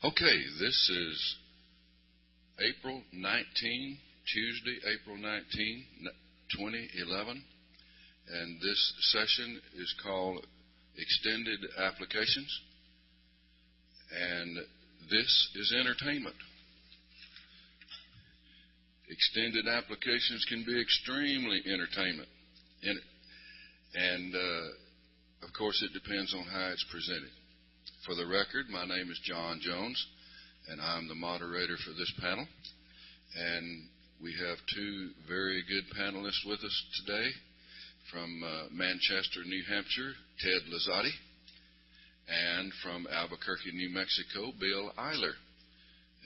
Okay, this is April 19, Tuesday, April 19, 2011, and this session is called Extended Applications, and this is entertainment. Extended applications can be extremely entertainment, and of course it depends on how it's presented. For the record, my name is Jon Jones, and I'm the moderator for this panel. And we have two very good panelists with us today from Manchester, New Hampshire, Ted Lizotte, and from Albuquerque, New Mexico, Bill Eyler.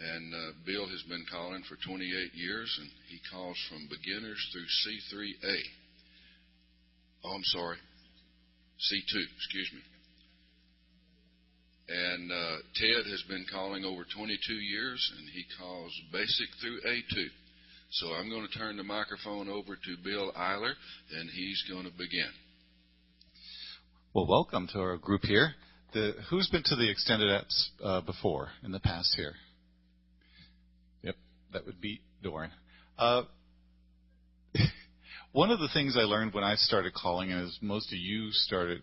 And Bill has been calling for 28 years, and he calls from beginners through C3A. Oh, I'm sorry, C2, excuse me. And Ted has been calling over 22 years, and he calls basic through A2. So I'm going to turn the microphone over to Bill Eyler, and he's going to begin. Well, welcome to our group here. Who's been to the extended apps before in the past here? Yep, that would be Doran. One of the things I learned when I started calling, and as most of you started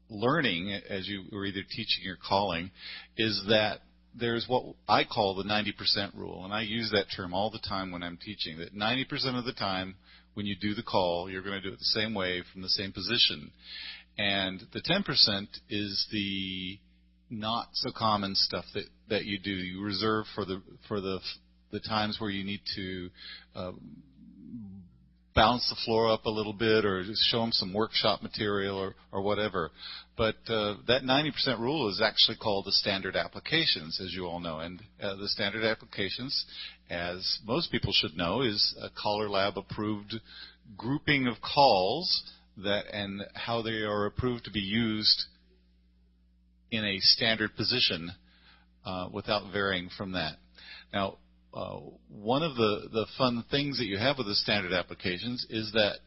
learning as you were either teaching or calling, is that there's what I call the 90% rule, and I use that term all the time when I'm teaching, that 90% of the time when you do the call, you're going to do it the same way from the same position. And the 10% is the not so common stuff that you do. You reserve for the times where you need to bounce the floor up a little bit or just show them some workshop material or whatever. But that 90% rule is actually called the standard applications, as you all know. And the standard applications, as most people should know, is a CALLERLAB approved grouping of calls and how they are approved to be used in a standard position without varying from that. Now, one of the fun things that you have with the standard applications is that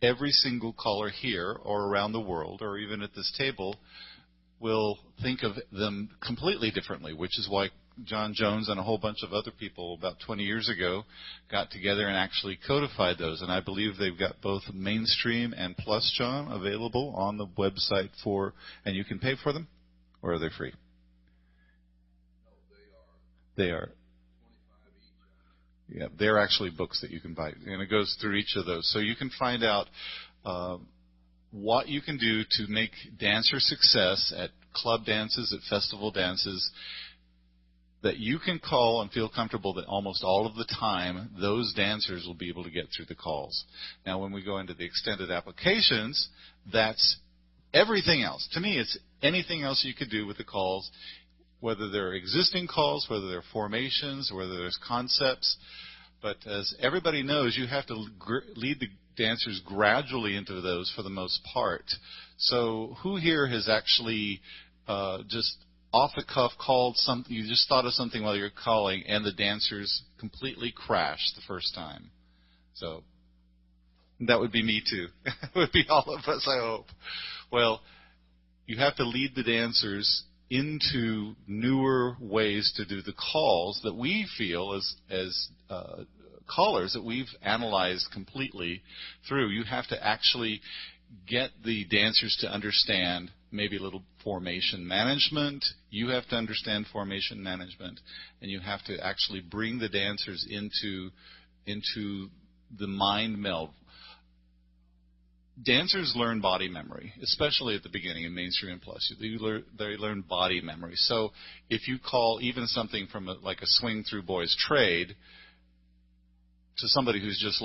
every single caller here or around the world or even at this table will think of them completely differently, which is why Jon Jones and a whole bunch of other people about 20 years ago got together and actually codified those. And I believe they've got both Mainstream and Plus, John, available on the website and you can pay for them, or are they free? No, they are. Yeah, they're actually books that you can buy, and it goes through each of those. So you can find out what you can do to make dancer success at club dances, at festival dances, that you can call and feel comfortable that almost all of the time those dancers will be able to get through the calls. Now, when we go into the extended applications, that's everything else. To me, it's anything else you could do with the calls, whether they're existing calls, whether they're formations, whether there's concepts. But as everybody knows, you have to lead the dancers gradually into those for the most part. So who here has actually just off the cuff called something, you just thought of something while you're calling, and the dancers completely crashed the first time? So that would be me too. It would be all of us, I hope. Well, you have to lead the dancers into newer ways to do the calls that we feel as callers that we've analyzed completely through. You have to actually get the dancers to understand maybe a little formation management. You have to understand formation management, and you have to actually bring the dancers into the mind meld. Dancers learn body memory, especially at the beginning in Mainstream and Plus. They learn body memory. So if you call even something from like a swing through boys trade to somebody who's just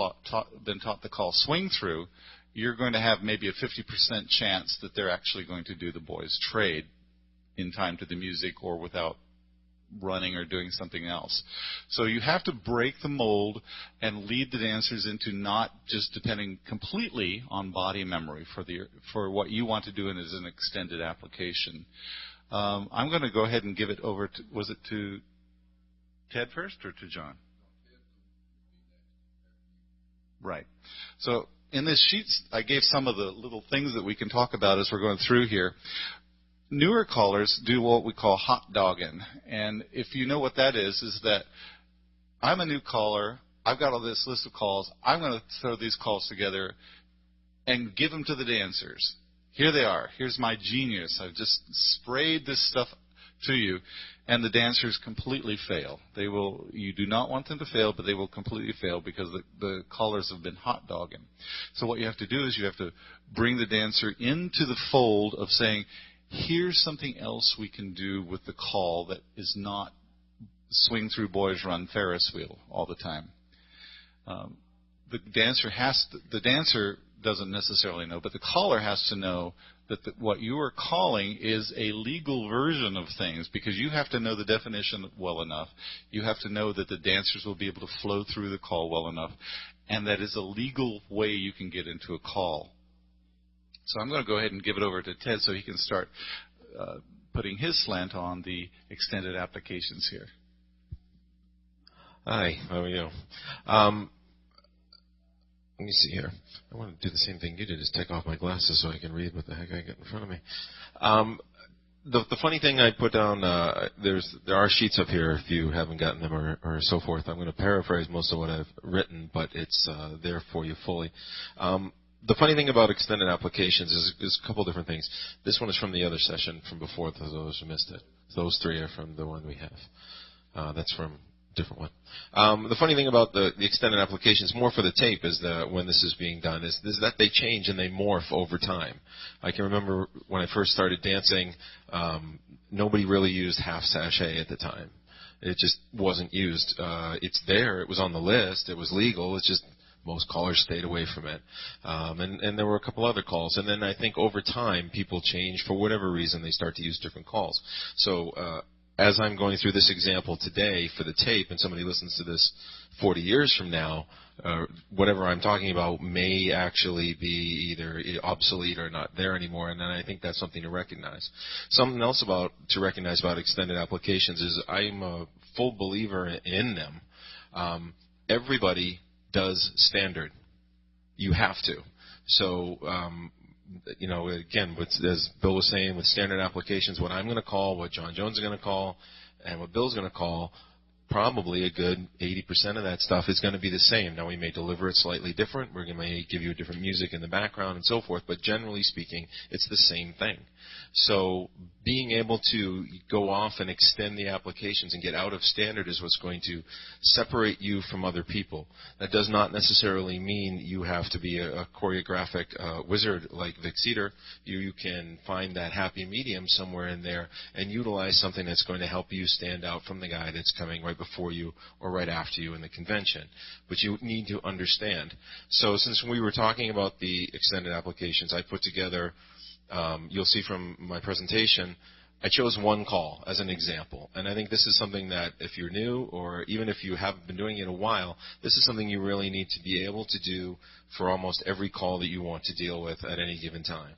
been taught the call swing through, you're going to have maybe a 50% chance that they're actually going to do the boys trade in time to the music or without running or doing something else. So you have to break the mold and lead the dancers into not just depending completely on body memory for what you want to do as an extended application. I'm going to go ahead and give it over to, was it to Ted first or to John? Right. So in this sheet, I gave some of the little things that we can talk about as we're going through here. newer callers do what we call hot dogging. And if you know what that is that I'm a new caller, I've got all this list of calls, I'm going to throw these calls together and give them to the dancers. Here they are. Here's my genius. I've just sprayed this stuff to you, and the dancers completely fail. You do not want them to fail, but they will completely fail because the callers have been hot dogging. So what you have to do is you have to bring the dancer into the fold of saying, here's something else we can do with the call that is not swing through boys run Ferris wheel all the time. The dancer doesn't necessarily know, but the caller has to know that what you are calling is a legal version of things, because you have to know the definition well enough. You have to know that the dancers will be able to flow through the call well enough, and that is a legal way you can get into a call. So I'm going to go ahead and give it over to Ted so he can start putting his slant on the extended applications here. Hi, how are you? Let me see here. I want to do the same thing you did, is take off my glasses so I can read what the heck I got in front of me. The funny thing I put down, there are sheets up here if you haven't gotten them or so forth. I'm going to paraphrase most of what I've written, but it's there for you fully. The funny thing about extended applications is a couple different things. This one is from the other session from before, for those who missed it. Those three are from the one we have. That's from different one. The funny thing about the extended applications, more for the tape, is that when this is being done, is that they change and they morph over time. I can remember when I first started dancing, nobody really used half sachet at the time. It just wasn't used. It's there. It was on the list. It was legal. It's just most callers stayed away from it. And there were a couple other calls. And then I think over time, people change. For whatever reason, they start to use different calls. So as I'm going through this example today for the tape, and somebody listens to this 40 years from now, whatever I'm talking about may actually be either obsolete or not there anymore, and then I think that's something to recognize. Something else to recognize about extended applications is I'm a full believer in them. Everybody does standard. You have to. So again, as Bill was saying, with standard applications, what I'm going to call, what Jon Jones is going to call, and what Bill's going to call, probably a good 80% of that stuff is going to be the same. Now, we may deliver it slightly different. We may give you different music in the background and so forth, but generally speaking, it's the same thing. So being able to go off and extend the applications and get out of standard is what's going to separate you from other people. That does not necessarily mean you have to be a choreographic wizard like Vic Cedar. You can find that happy medium somewhere in there and utilize something that's going to help you stand out from the guy that's coming right before you or right after you in the convention. But you need to understand. So since we were talking about the extended applications, I put together, you'll see from my presentation, I chose one call as an example. And I think this is something that if you're new or even if you haven't been doing it a while, this is something you really need to be able to do for almost every call that you want to deal with at any given time.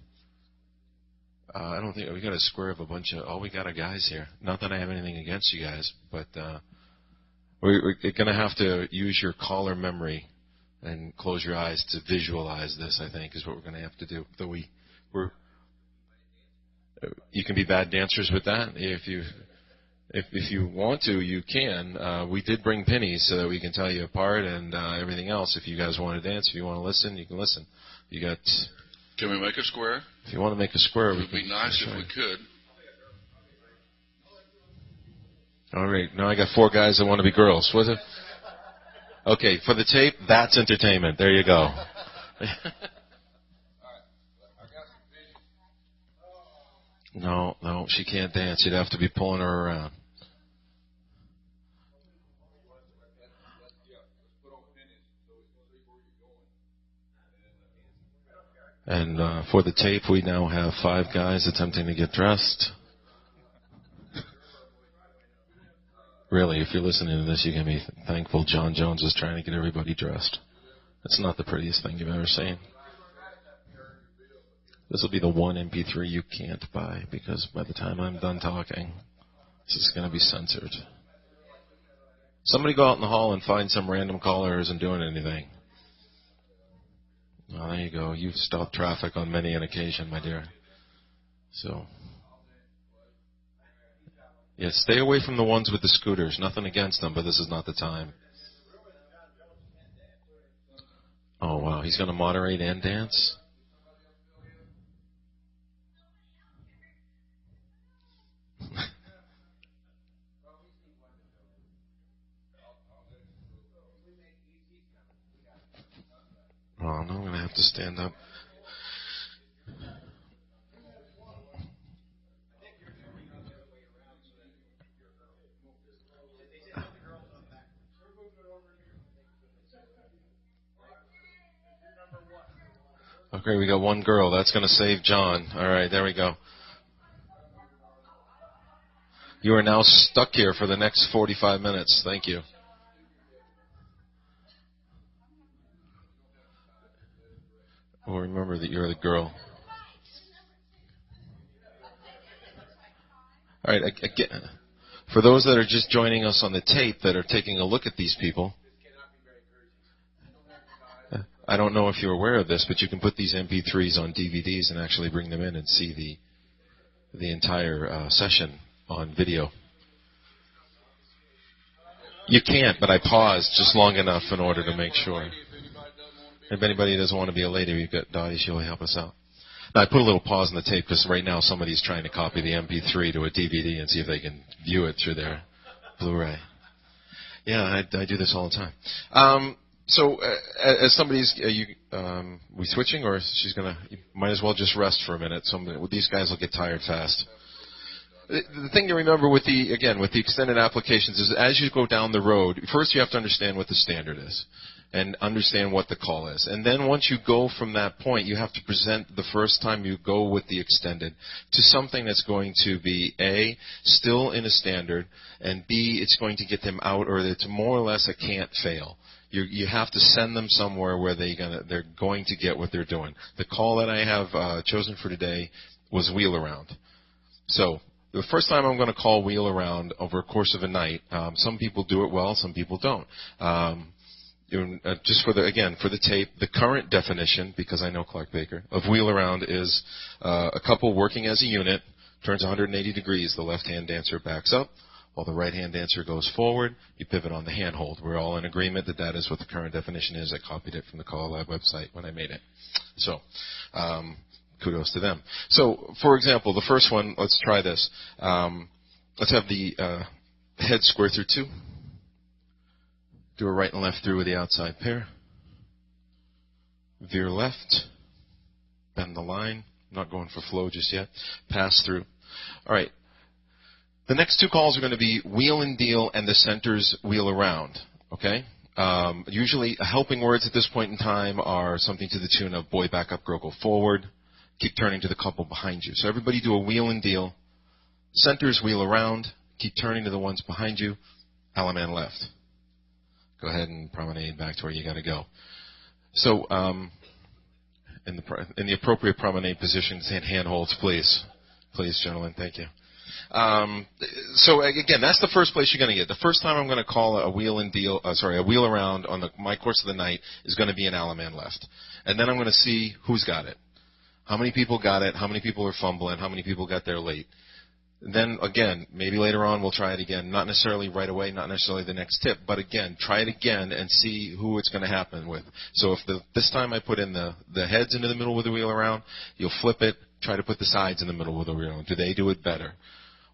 I don't think we got a square of a bunch of, we got our guys here. Not that I have anything against you guys, but we're going to have to use your caller memory and close your eyes to visualize this, I think, is what we're going to have to do. Though you can be bad dancers with that. If you want to, you can. We did bring pennies so that we can tell you apart and everything else. If you guys want to dance, if you want to listen, you can listen. You got. Can we make a square? If you want to make a square, it would be nice if we could. All right. Now I got 4 guys that want to be girls. Was it? Okay. For the tape, that's entertainment. There you go. No, she can't dance. You'd have to be pulling her around. And for the tape, we now have 5 guys attempting to get dressed. Really, if you're listening to this, you can be thankful Jon Jones is trying to get everybody dressed. That's not the prettiest thing you've ever seen. This will be the one MP3 you can't buy, because by the time I'm done talking, this is going to be censored. Somebody go out in the hall and find some random caller who isn't doing anything. Oh, there you go. You've stopped traffic on many an occasion, my dear. So, Yeah, stay away from the ones with the scooters. Nothing against them, but this is not the time. Oh, wow. He's going to moderate and dance? Oh, no, I'm going to have to stand up. Okay, we got one girl. That's going to save John. All right, there we go. You are now stuck here for the next 45 minutes. Thank you. Well, remember that you're the girl. All right, again, for those that are just joining us on the tape that are taking a look at these people, I don't know if you're aware of this, but you can put these MP3s on DVDs and actually bring them in and see the entire session on video. You can't, but I paused just long enough in order to make sure. If anybody doesn't want to be a lady, we've got Dottie. She'll help us out. Now, I put a little pause in the tape because right now somebody's trying to copy the MP3 to a DVD and see if they can view it through their Blu-ray. Yeah, I do this all the time. So, as somebody's, we switching, or she's gonna? You might as well just rest for a minute. These guys will get tired fast. The thing to remember with the extended applications is as you go down the road, first you have to understand what the standard is and understand what the call is. And then once you go from that point, you have to present the first time you go with the extended to something that's going to be A, still in a standard, and B, it's going to get them out, or it's more or less a can't fail. You have to send them somewhere where they're going to get what they're doing. The call that I have chosen for today was wheel around. So the first time I'm going to call wheel around over a course of a night, some people do it well, some people don't. Just for the tape, the current definition, because I know Clark Baker, of wheel around is a couple working as a unit, turns 180 degrees, the left-hand dancer backs up, while the right-hand dancer goes forward, you pivot on the handhold. We're all in agreement that that is what the current definition is. I copied it from the CALLERLAB website when I made it. So, kudos to them. So, for example, the first one, let's try this. Let's have the head square through 2. Do a right and left through with the outside pair. Veer left. Bend the line. Not going for flow just yet. Pass through. All right. The next two calls are going to be wheel and deal and the centers wheel around. Okay? Usually, helping words at this point in time are something to the tune of boy back up, girl go forward. Keep turning to the couple behind you. So everybody do a wheel and deal. Centers wheel around. Keep turning to the ones behind you. Alaman left. Go ahead and promenade back to where you got to go. So, in the appropriate promenade positions and handholds, please. Please, gentlemen, thank you. So again, that's the first place you're going to get. The first time I'm going to call a wheel and deal, a wheel around on my course of the night is going to be an Alaman left. And then I'm going to see who's got it. How many people got it? How many people are fumbling? How many people got there late? Then, again, maybe later on we'll try it again. Not necessarily right away, not necessarily the next tip, but again, try it again and see who it's going to happen with. So if this time I put in the heads into the middle with the wheel around, you'll flip it, try to put the sides in the middle with the wheel around. Do they do it better?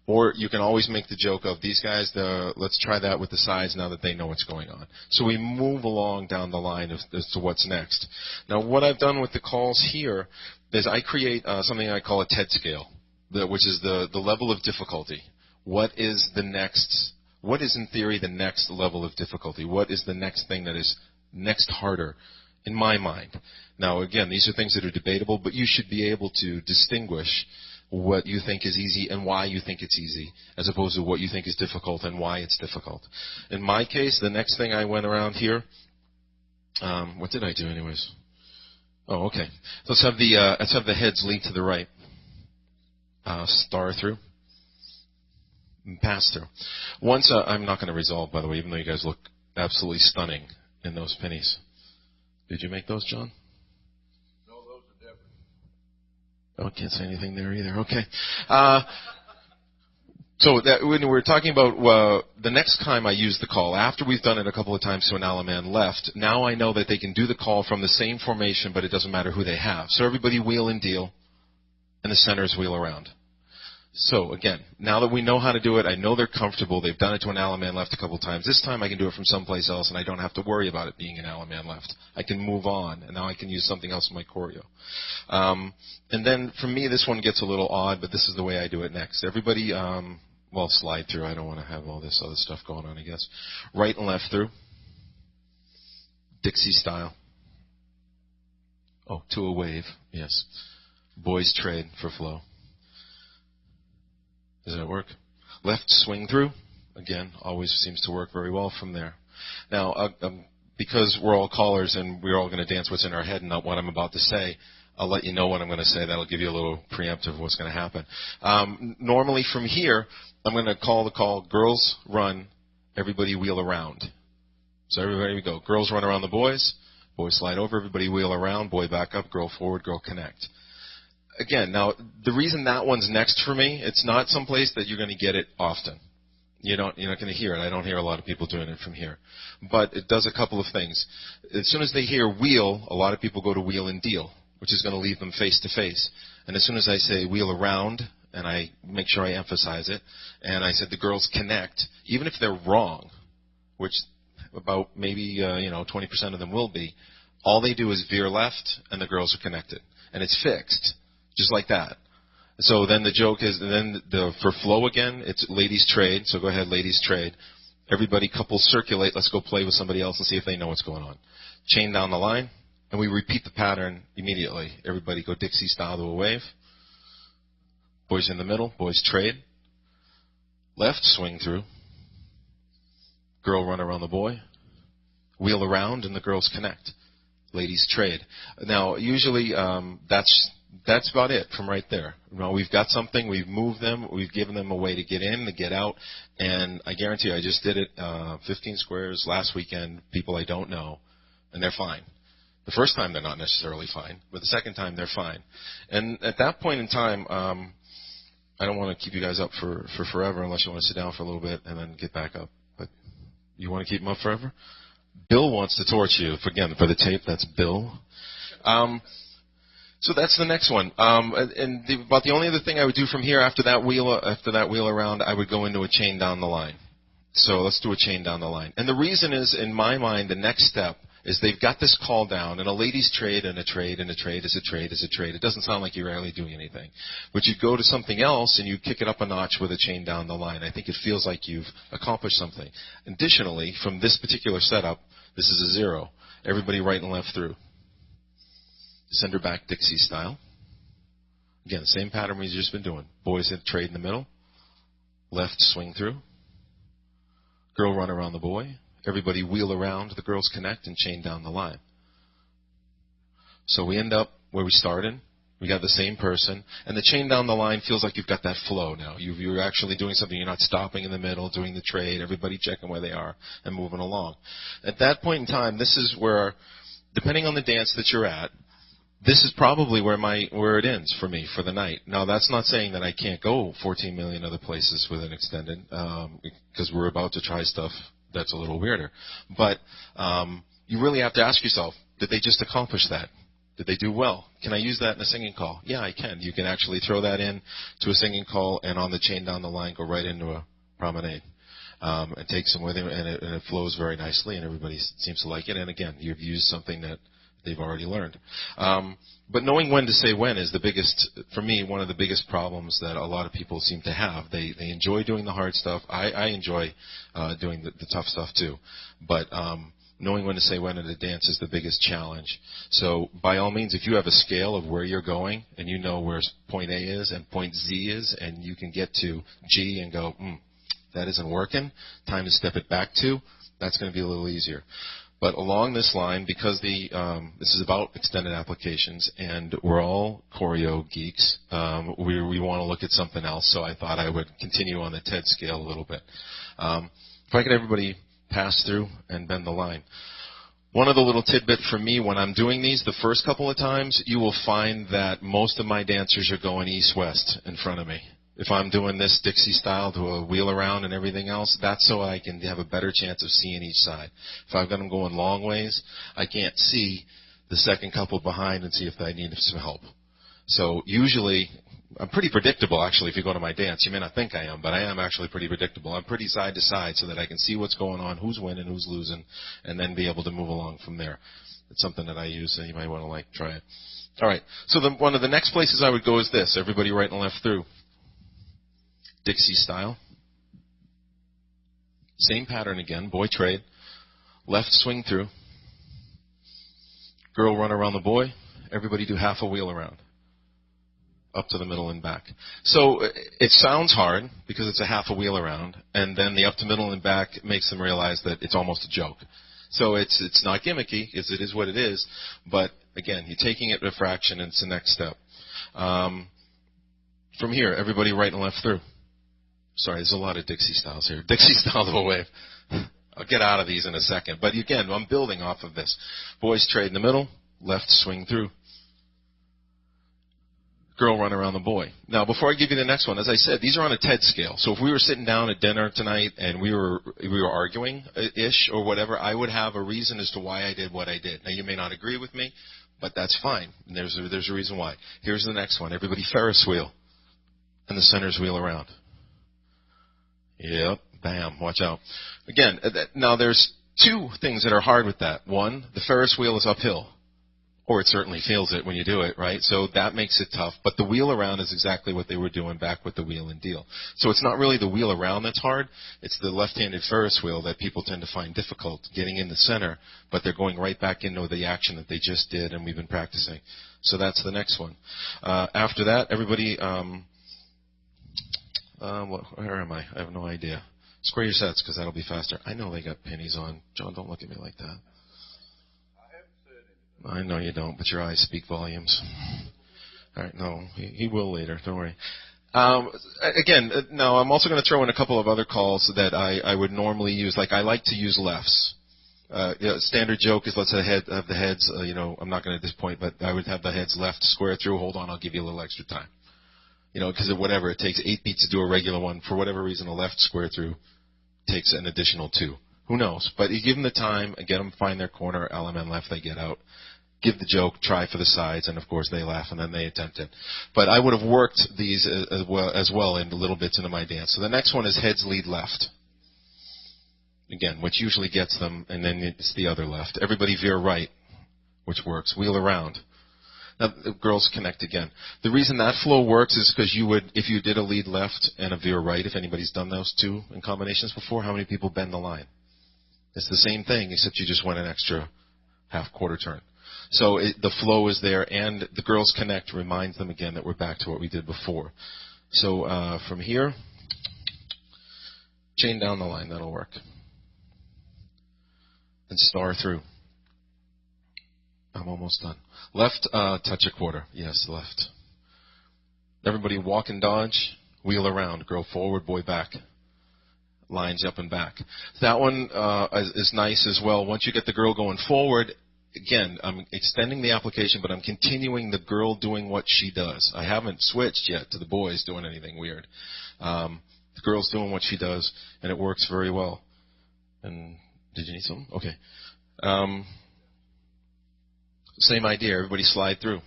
Or you can always make the joke of, these guys, let's try that with the sides now that they know what's going on. So we move along down the line as to what's next. Now, what I've done with the calls here is I create something I call a TED scale, which is the level of difficulty. What is in theory the next level of difficulty? What is the next thing that is next harder in my mind? Now, again, these are things that are debatable, but you should be able to distinguish what you think is easy and why you think it's easy, as opposed to what you think is difficult and why it's difficult. In my case, the next thing I went around here, what did I do anyways? Oh, okay. Let's have the heads lead to the right. Star through. And pass through. Once, I'm not going to resolve, by the way, even though you guys look absolutely stunning in those pennies. Did you make those, John? Oh, I can't say anything there either. Okay. So that when we're talking about the next time I use the call, after we've done it a couple of times to an Alaman left, now I know that they can do the call from the same formation, but it doesn't matter who they have. So everybody wheel and deal, and the centers wheel around. So again, now that we know how to do it, I know they're comfortable. They've done it to an Alaman left a couple of times. This time I can do it from someplace else, and I don't have to worry about it being an Alaman left. I can move on, and now I can use something else in my choreo. And then for me, this one gets a little odd, but this is the way I do it next. Everybody, well, slide through. I don't want to have all this other stuff going on, I guess. Right and left through. Dixie style. Oh, to a wave, yes. Boys trade for flow. Does that work? Left swing through. Again, always seems to work very well from there. Now, because we're all callers and we're all going to dance what's in our head and not what I'm about to say, I'll let you know what I'm going to say. That'll give you a little preemptive of what's going to happen. Normally from here, I'm going to call the call, girls run, everybody wheel around. So everybody we go. Girls run around the boys, boys slide over, everybody wheel around, boy back up, girl forward, girl connect. Again, now, the reason that one's next for me, it's not someplace that you're going to get it often. You're not going to hear it. I don't hear a lot of people doing it from here. But it does a couple of things. As soon as they hear wheel, a lot of people go to wheel and deal, which is going to leave them face to face. And as soon as I say wheel around, and I make sure I emphasize it, and I said the girls connect, even if they're wrong, which about maybe 20% of them will be, all they do is veer left, and the girls are connected. And it's fixed. Just like that. So then the joke is, for flow again, it's ladies trade. So go ahead, ladies trade. Everybody couples circulate. Let's go play with somebody else and see if they know what's going on. Chain down the line, and we repeat the pattern immediately. Everybody go Dixie style to a wave. Boys in the middle, boys trade. Left, swing through. Girl run around the boy. Wheel around, and the girls connect. Ladies trade. Now, usually that's about it from right there. We've got something, we've moved them, we've given them a way to get in, to get out, and I guarantee you, I just did it 15 squares last weekend, people I don't know, and they're fine. The first time they're not necessarily fine, but the second time they're fine. And at that point in time, I don't want to keep you guys up for forever unless you want to sit down for a little bit and then get back up. But you want to keep them up forever? Bill wants to torch you. Again, for the tape, that's Bill. So that's the next one. About the only other thing I would do from here after that wheel around, I would go into a chain down the line. So let's do a chain down the line. And the reason is, in my mind, the next step is they've got this call down, and a ladies trade and a trade and a trade is a trade is a trade. It doesn't sound like you're really doing anything. But you go to something else and you kick it up a notch with a chain down the line. I think it feels like you've accomplished something. Additionally, from this particular setup, this is a 0. Everybody right and left through. Sender back Dixie style. Again, same pattern we've just been doing. Boys hit trade in the middle. Left swing through. Girl run around the boy. Everybody wheel around. The girls connect and chain down the line. So we end up where we started. We got the same person. And the chain down the line feels like you've got that flow now. You're actually doing something. You're not stopping in the middle, doing the trade. Everybody checking where they are and moving along. At that point in time, this is where, depending on the dance that you're at, this is probably where it ends for me for the night. Now, that's not saying that I can't go 14 million other places with an extended, because we're about to try stuff that's a little weirder. But you really have to ask yourself, did they just accomplish that? Did they do well? Can I use that in a singing call? Yeah, I can. You can actually throw that in to a singing call, and on the chain down the line, go right into a promenade. And take some with him, and it flows very nicely, and everybody seems to like it. And again, you've used something that they've already learned. But knowing when to say when is the biggest, for me, one of the biggest problems that a lot of people seem to have. They enjoy doing the hard stuff. I enjoy doing the tough stuff too. But knowing when to say when in a dance is the biggest challenge. So by all means, if you have a scale of where you're going and you know where point A is and point Z is, and you can get to G and go, that isn't working, time to step it back to, that's going to be a little easier. But along this line, because this is about extended applications, and we're all choreo geeks, we want to look at something else, so I thought I would continue on the TED scale a little bit. If I could everybody pass through and bend the line. One other little tidbit for me, when I'm doing these, the first couple of times, you will find that most of my dancers are going east-west in front of me. If I'm doing this Dixie style to a wheel around and everything else, that's so I can have a better chance of seeing each side. If I've got them going long ways, I can't see the second couple behind and see if I need some help. So usually, I'm pretty predictable, actually, if you go to my dance. You may not think I am, but I am actually pretty predictable. I'm pretty side to side so that I can see what's going on, who's winning, who's losing, and then be able to move along from there. It's something that I use, so you might want to try it. All right, so one of the next places I would go is this. Everybody right and left through. Dixie style. Same pattern again, boy trade. Left swing through. Girl run around the boy. Everybody do half a wheel around. Up to the middle and back. So it sounds hard because it's a half a wheel around, and then the up to middle and back makes them realize that it's almost a joke. So it's not gimmicky, because it is what it is, but again, you're taking it a fraction, and it's the next step. From here, everybody right and left through. Sorry, there's a lot of Dixie styles here. Dixie style of a wave. I'll get out of these in a second. But again, I'm building off of this. Boys trade in the middle, left swing through. Girl run around the boy. Now, before I give you the next one, as I said, these are on a TED scale. So if we were sitting down at dinner tonight and we were arguing-ish or whatever, I would have a reason as to why I did what I did. Now, you may not agree with me, but that's fine. And there's a reason why. Here's the next one. Everybody Ferris wheel. And the centers wheel around. Yep, bam, watch out. Again, now there's two things that are hard with that. One, the Ferris wheel is uphill, or it certainly feels it when you do it, right? So that makes it tough. But the wheel around is exactly what they were doing back with the wheel and deal. So it's not really the wheel around that's hard. It's the left-handed Ferris wheel that people tend to find difficult getting in the center, but they're going right back into the action that they just did and we've been practicing. So that's the next one. After that, everybody... where am I? I have no idea. Square your sets, because that'll be faster. I know they got pennies on. John, don't look at me like that. I haven't said anything. I know you don't, but your eyes speak volumes. All right, no, he will later. Don't worry. Again, now I'm also going to throw in a couple of other calls that I would normally use. Like I like to use lefts. Standard joke is let's have the heads. I'm not going to at this point, but I would have the heads left square through. Hold on, I'll give you a little extra time. Because of whatever, it takes 8 beats to do a regular one. For whatever reason, a left square through takes an additional 2. Who knows? But you give them the time, and get them find their corner, element left, they get out. Give the joke, try for the sides, and of course they laugh, and then they attempt it. But I would have worked these as well in little bits into my dance. So the next one is heads lead left. Again, which usually gets them, and then it's the other left. Everybody veer right, which works. Wheel around. Now, the girls connect again. The reason that flow works is because if you did a lead left and a veer right, if anybody's done those two in combinations before, how many people bend the line? It's the same thing, except you just went an extra half-quarter turn. So the flow is there, and the girls connect reminds them again that we're back to what we did before. So from here, chain down the line. That'll work. And star through. I'm almost done. Left, touch a quarter. Yes, left. Everybody walk and dodge, wheel around, girl forward, boy back. Lines up and back. That one is nice as well. Once you get the girl going forward, again, I'm extending the application, but I'm continuing the girl doing what she does. I haven't switched yet to the boys doing anything weird. The girl's doing what she does, and it works very well. And did you need something? Okay. Same idea. Everybody slide through.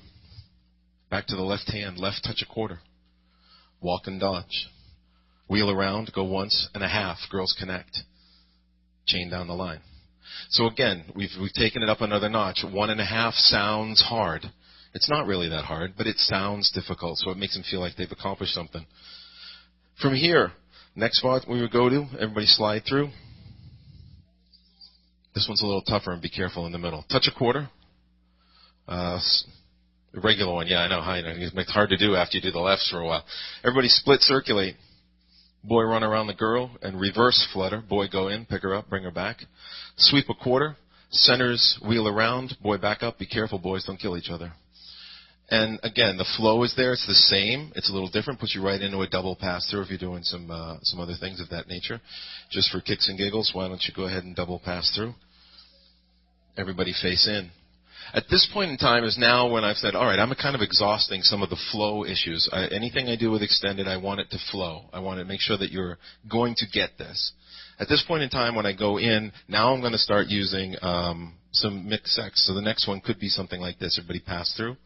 Back to the left hand. Left touch a quarter. Walk and dodge. Wheel around. Go once and a half. Girls connect. Chain down the line. So again, we've taken it up another notch. 1.5 sounds hard. It's not really that hard, but it sounds difficult, so it makes them feel like they've accomplished something. From here, next spot we would go to, everybody slide through. This one's a little tougher, and be careful in the middle. Touch a quarter. The regular one, yeah, I know. It's hard to do after you do the lefts for a while. Everybody split circulate. Boy run around the girl and reverse flutter. Boy go in, pick her up, bring her back. Sweep a quarter. Centers wheel around. Boy back up. Be careful, boys. Don't kill each other. And again, the flow is there. It's the same. It's a little different. Puts you right into a double pass-through if you're doing some other things of that nature. Just for kicks and giggles, why don't you go ahead and double pass through? Everybody face in. At this point in time is now when I've said, all right, I'm kind of exhausting some of the flow issues. Anything I do with extended, I want it to flow. I want to make sure that you're going to get this. At this point in time, when I go in, now I'm going to start using some mixed sex. So the next one could be something like this. Everybody pass through.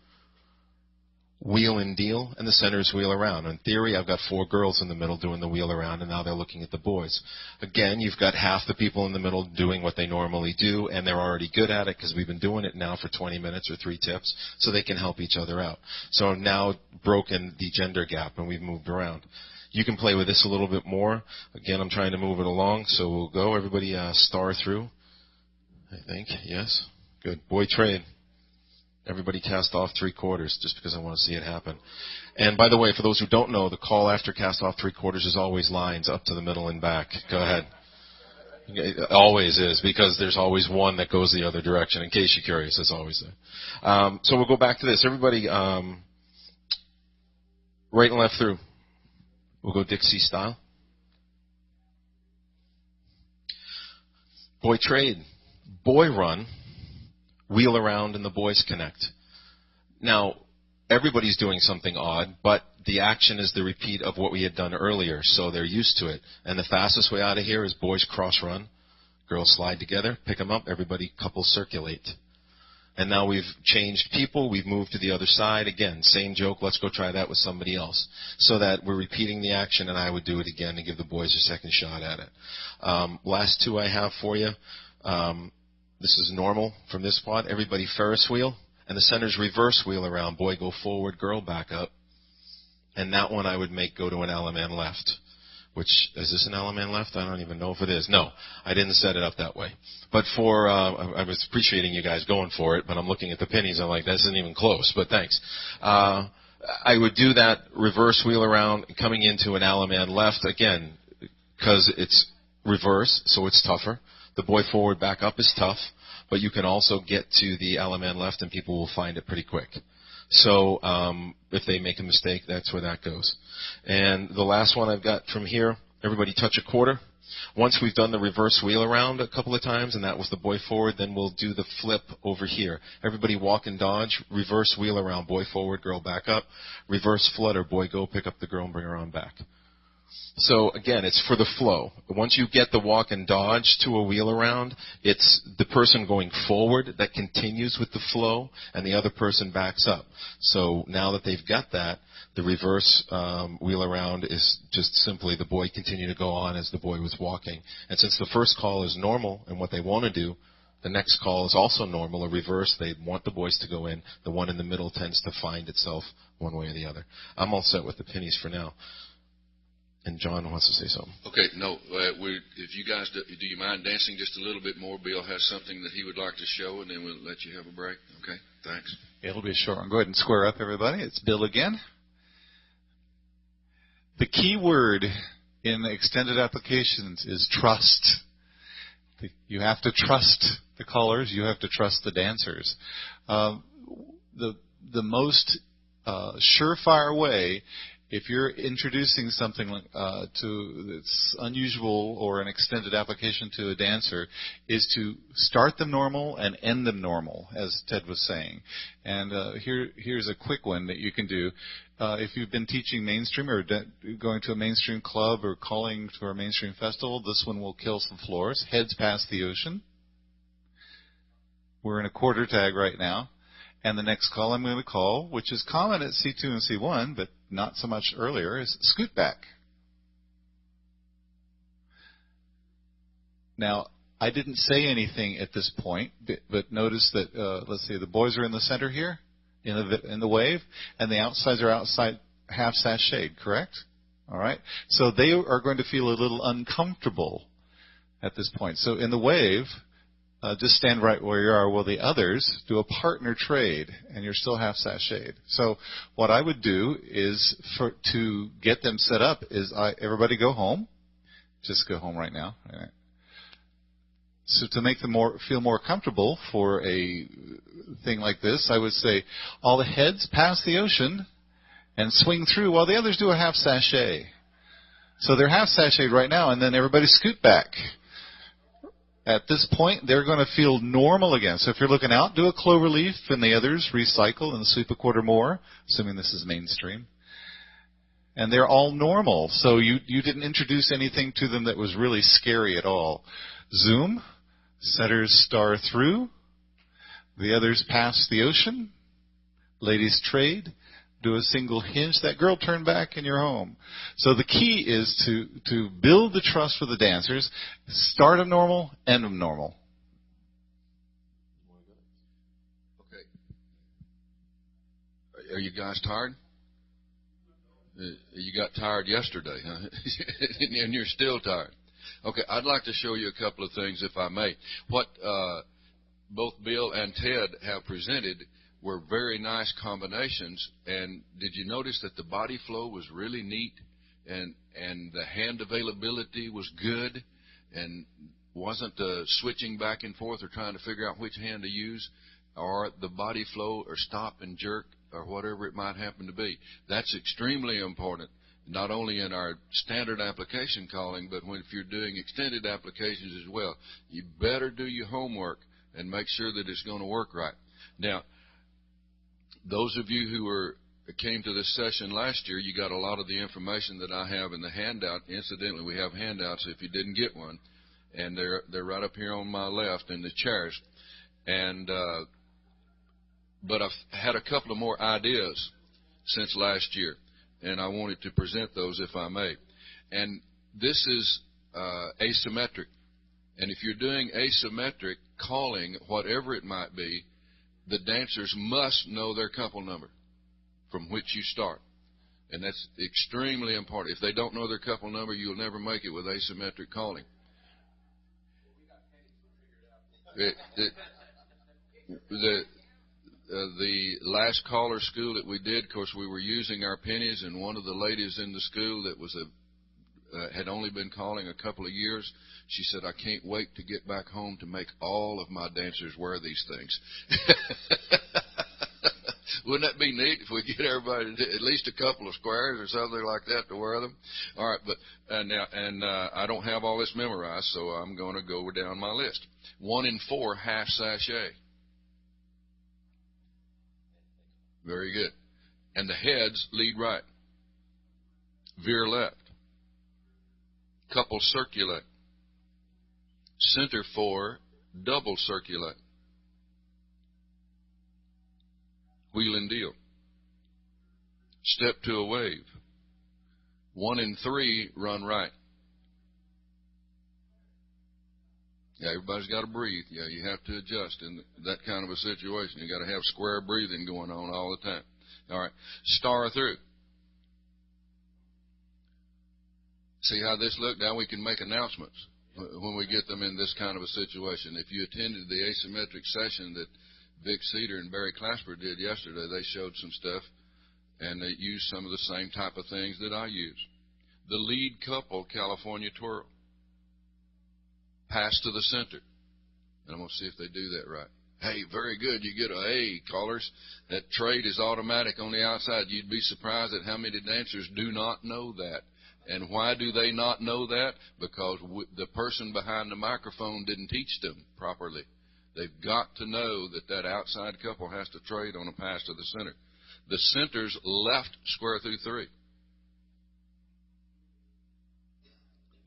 Wheel and deal, and the centers wheel around. In theory, I've got 4 girls in the middle doing the wheel around, and now they're looking at the boys. Again, you've got half the people in the middle doing what they normally do, and they're already good at it because we've been doing it now for 20 minutes or 3 tips, so they can help each other out. So I've now broken the gender gap, and we've moved around. You can play with this a little bit more. Again, I'm trying to move it along, so we'll go. Everybody star through, I think. Yes? Good. Boy trade. Everybody cast off 3/4 just because I want to see it happen. And by the way, for those who don't know, the call after cast off 3/4 is always lines up to the middle and back. Go ahead. It always is, because there's always one that goes the other direction. In case you're curious, it's always there. So we'll go back to this. Everybody, right and left through. We'll go Dixie style. Boy trade. Boy run. Wheel around and the boys connect. Now, everybody's doing something odd, but the action is the repeat of what we had done earlier, so they're used to it. And the fastest way out of here is boys cross run, girls slide together, pick them up, everybody couples circulate. And now we've changed people, we've moved to the other side. Again, same joke, let's go try that with somebody else. So that we're repeating the action, and I would do it again and give the boys a second shot at it. Last 2 I have for you. This is normal from this spot. Everybody Ferris wheel, and the center's reverse wheel around. Boy go forward, girl back up. And that one I would make go to an Allemande left. Which, is this an Allemande left? I don't even know if it is. No, I didn't set it up that way. But for, I was appreciating you guys going for it, but I'm looking at the pennies. I'm like, that isn't even close, but thanks. I would do that reverse wheel around, coming into an Allemande left, again, because it's reverse, so it's tougher. The boy forward back up is tough, but you can also get to the Allemande left and people will find it pretty quick. So if they make a mistake, that's where that goes. And the last one I've got from here, everybody touch a quarter. Once we've done the reverse wheel around a couple of times, and that was the boy forward, then we'll do the flip over here. Everybody walk and dodge, reverse wheel around, boy forward, girl back up, reverse flutter, boy go, pick up the girl and bring her on back. So again, it's for the flow. Once you get the walk and dodge to a wheel around, it's the person going forward that continues with the flow, and the other person backs up. So now that they've got that, the reverse wheel around is just simply the boy continue to go on as the boy was walking. And since the first call is normal and what they want to do, the next call is also normal, a reverse. They want the boys to go in. The one in the middle tends to find itself one way or the other. I'm all set with the pennies for now. And John wants to say something. Okay, no, if you guys, do you mind dancing just a little bit more? Bill has something that he would like to show, and then we'll let you have a break. Okay, thanks. It'll be a short one. Go ahead and square up, everybody. It's Bill again. The key word in the extended applications is trust. You have to trust the callers. You have to trust the dancers. The most surefire way, if you're introducing something that's unusual or an extended application to a dancer, is to start them normal and end them normal, as Ted was saying. And here's a quick one that you can do. If you've been teaching mainstream or going to a mainstream club or calling to a mainstream festival, this one will kill some floors. Heads past the ocean. We're in a quarter tag right now. And the next call I'm going to call, which is common at C2 and C1, but not so much earlier, is scoot back. Now, I didn't say anything at this point, but notice that, let's see, the boys are in the center here, in the wave, and the outsides are outside half sashayed, correct? All right? So they are going to feel a little uncomfortable at this point. So in the wave, just stand right where you are while the others do a partner trade, and you're still half sashayed. So what I would do is, to get them set up, is everybody go home. Just go home right now. All right. So to make them feel more comfortable for a thing like this, I would say, all the heads pass the ocean and swing through while the others do a half sashay. So they're half sashayed right now, and then everybody scoot back. At this point, they're going to feel normal again. So if you're looking out, do a clover leaf, and the others recycle and sweep a quarter more, assuming this is mainstream. And they're all normal. So you didn't introduce anything to them that was really scary at all. Zoom, setters star through, the others pass the ocean, ladies trade, do a single hinge, that girl turned back, and you're home. So the key is to build the trust with the dancers, start them normal, end them normal. Okay. Are you guys tired? You got tired yesterday, huh? And you're still tired. Okay, I'd like to show you a couple of things, if I may. What both Bill and Ted have presented were very nice combinations, and did you notice that the body flow was really neat, and the hand availability was good, and wasn't switching back and forth or trying to figure out which hand to use, or the body flow or stop and jerk or whatever it might happen to be. That's extremely important, not only in our standard application calling, but if you're doing extended applications as well. You better do your homework and make sure that it's going to work right. Now, those of you who came to this session last year, you got a lot of the information that I have in the handout. Incidentally, we have handouts if you didn't get one, and they're right up here on my left in the chairs. And but I've had a couple of more ideas since last year, and I wanted to present those, if I may. And this is asymmetric. And if you're doing asymmetric calling, whatever it might be, the dancers must know their couple number from which you start. And that's extremely important. If they don't know their couple number, you'll never make it with asymmetric calling. The last caller school that we did, of course, we were using our pennies, and one of the ladies in the school that was had only been calling a couple of years, she said, "I can't wait to get back home to make all of my dancers wear these things." Wouldn't that be neat if we get everybody to at least a couple of squares or something like that to wear them? All right, but I don't have all this memorized, so I'm going to go down my list. 1 in 4 half sachet. Very good. And the heads lead right. Veer left. Couple circulate. Center 4, double circulate. Wheel and deal. Step to a wave. 1 in 3 run right. Yeah, everybody's got to breathe. Yeah, you have to adjust in that kind of a situation. You got to have square breathing going on all the time. All right, star through. See how this looked? Now we can make announcements when we get them in this kind of a situation. If you attended the asymmetric session that Vic Cedar and Barry Clasper did yesterday, they showed some stuff, and they used some of the same type of things that I use. The lead couple, California twirl. Pass to the center. And I'm going to see if they do that right. Hey, very good. You get a A, callers. That trade is automatic on the outside. You'd be surprised at how many dancers do not know that. And why do they not know that? Because the person behind the microphone didn't teach them properly. They've got to know that that outside couple has to trade on a pass to the center. The center's left square through 3.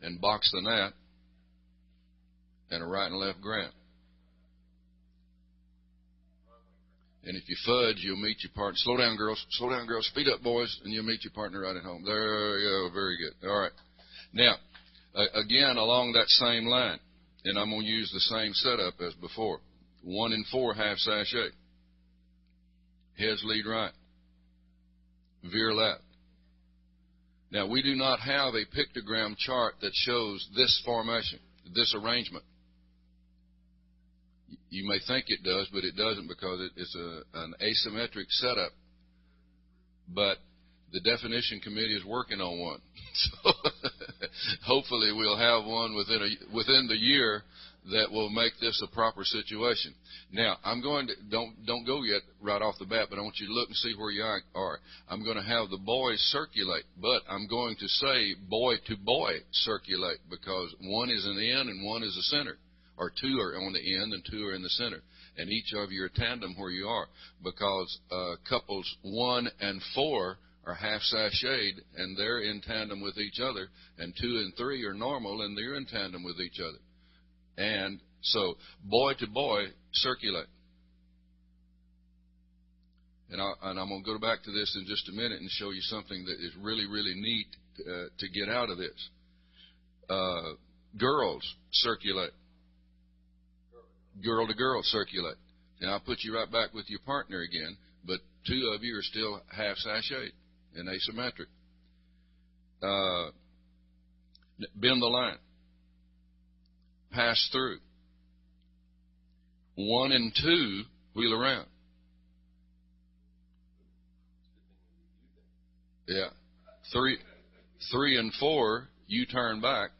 And box the gnat. And a right and left grant. And if you fudge, you'll meet your partner. Slow down, girls. Slow down, girls. Speed up, boys, and you'll meet your partner right at home. There you go. Very good. All right. Now, again, along that same line, and I'm going to use the same setup as before. 1 in 4 half sachet. Heads lead right. Veer left. Now, we do not have a pictogram chart that shows this formation, this arrangement. You may think it does, but it doesn't, because it's an asymmetric setup. But the definition committee is working on one. So hopefully we'll have one within the year that will make this a proper situation. Now, I'm going to, don't go yet right off the bat, but I want you to look and see where you are. I'm going to have the boys circulate, but I'm going to say boy to boy circulate, because one is an in and one is a center. or 2 are on the end and 2 are in the center. And each of you are tandem where you are, because couples 1 and 4 are half sashayed, and they're in tandem with each other, and 2 and 3 are normal, and they're in tandem with each other. And so, boy to boy, circulate. And I'm going to go back to this in just a minute and show you something that is really, really neat to get out of this. Girls, circulate. Girl to girl, circulate. And I'll put you right back with your partner again, but 2 of you are still half sashayed and asymmetric. Bend the line. Pass through. 1 and 2, wheel around. Yeah. 3 and 4, you turn back,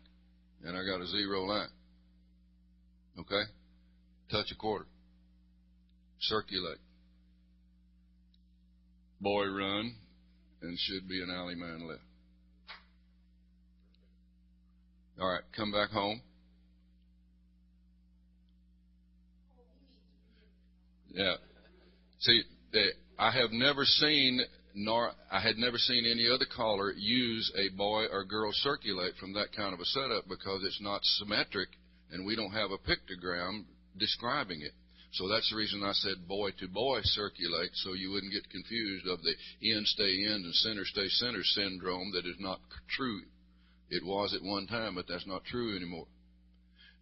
and I got a 0 line. Okay? Touch a quarter. Circulate. Boy run, and should be an alley man left. All right, come back home. Yeah. See, I had never seen any other caller use a boy or girl circulate from that kind of a setup, because it's not symmetric, and we don't have a pictogram describing it. So that's the reason I said boy to boy circulate, so you wouldn't get confused of the end stay end and center stay center syndrome that is not true. It was at one time, but that's not true anymore.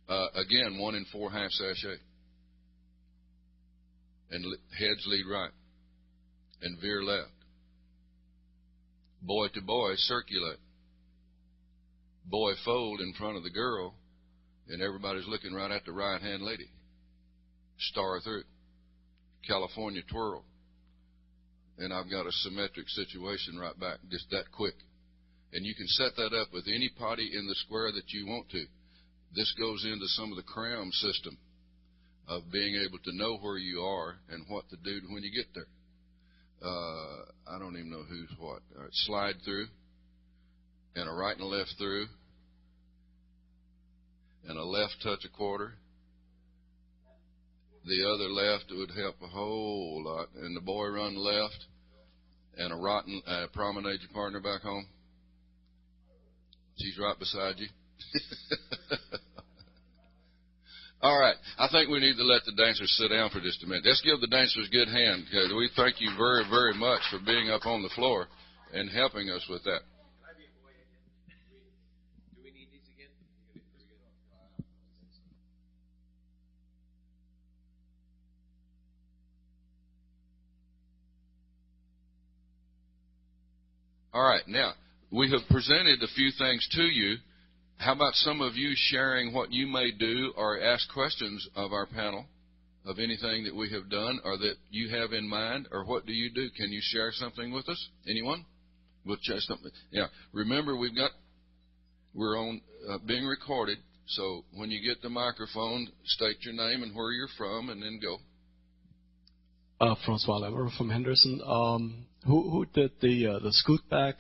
Again, 1 and 4 half sachet. And heads lead right. And veer left. Boy to boy, circulate. Boy fold in front of the girl, and everybody's looking right at the right-hand lady. Star through. California twirl. And I've got a symmetric situation right back, just that quick. And you can set that up with any party in the square that you want to. This goes into some of the cram system of being able to know where you are and what to do when you get there. I don't even know who's what. All right, slide through, and a right and a left through, and a left touch a quarter. The other left would help a whole lot. And the boy run left, and a rotten promenade your partner back home. She's right beside you. All right. I think we need to let the dancers sit down for just a minute. Let's give the dancers a good hand. We thank you very, very much for being up on the floor and helping us with that. Do we need these again? All right. Now, we have presented a few things to you. How about some of you sharing what you may do or ask questions of our panel of anything that we have done or that you have in mind, or what do you do? Can you share something with us? Anyone? We'll share something. Yeah. Remember, we're on being recorded, so when you get the microphone, state your name and where you're from, and then go. Francois Lemmer from Henderson. Who did the scoot back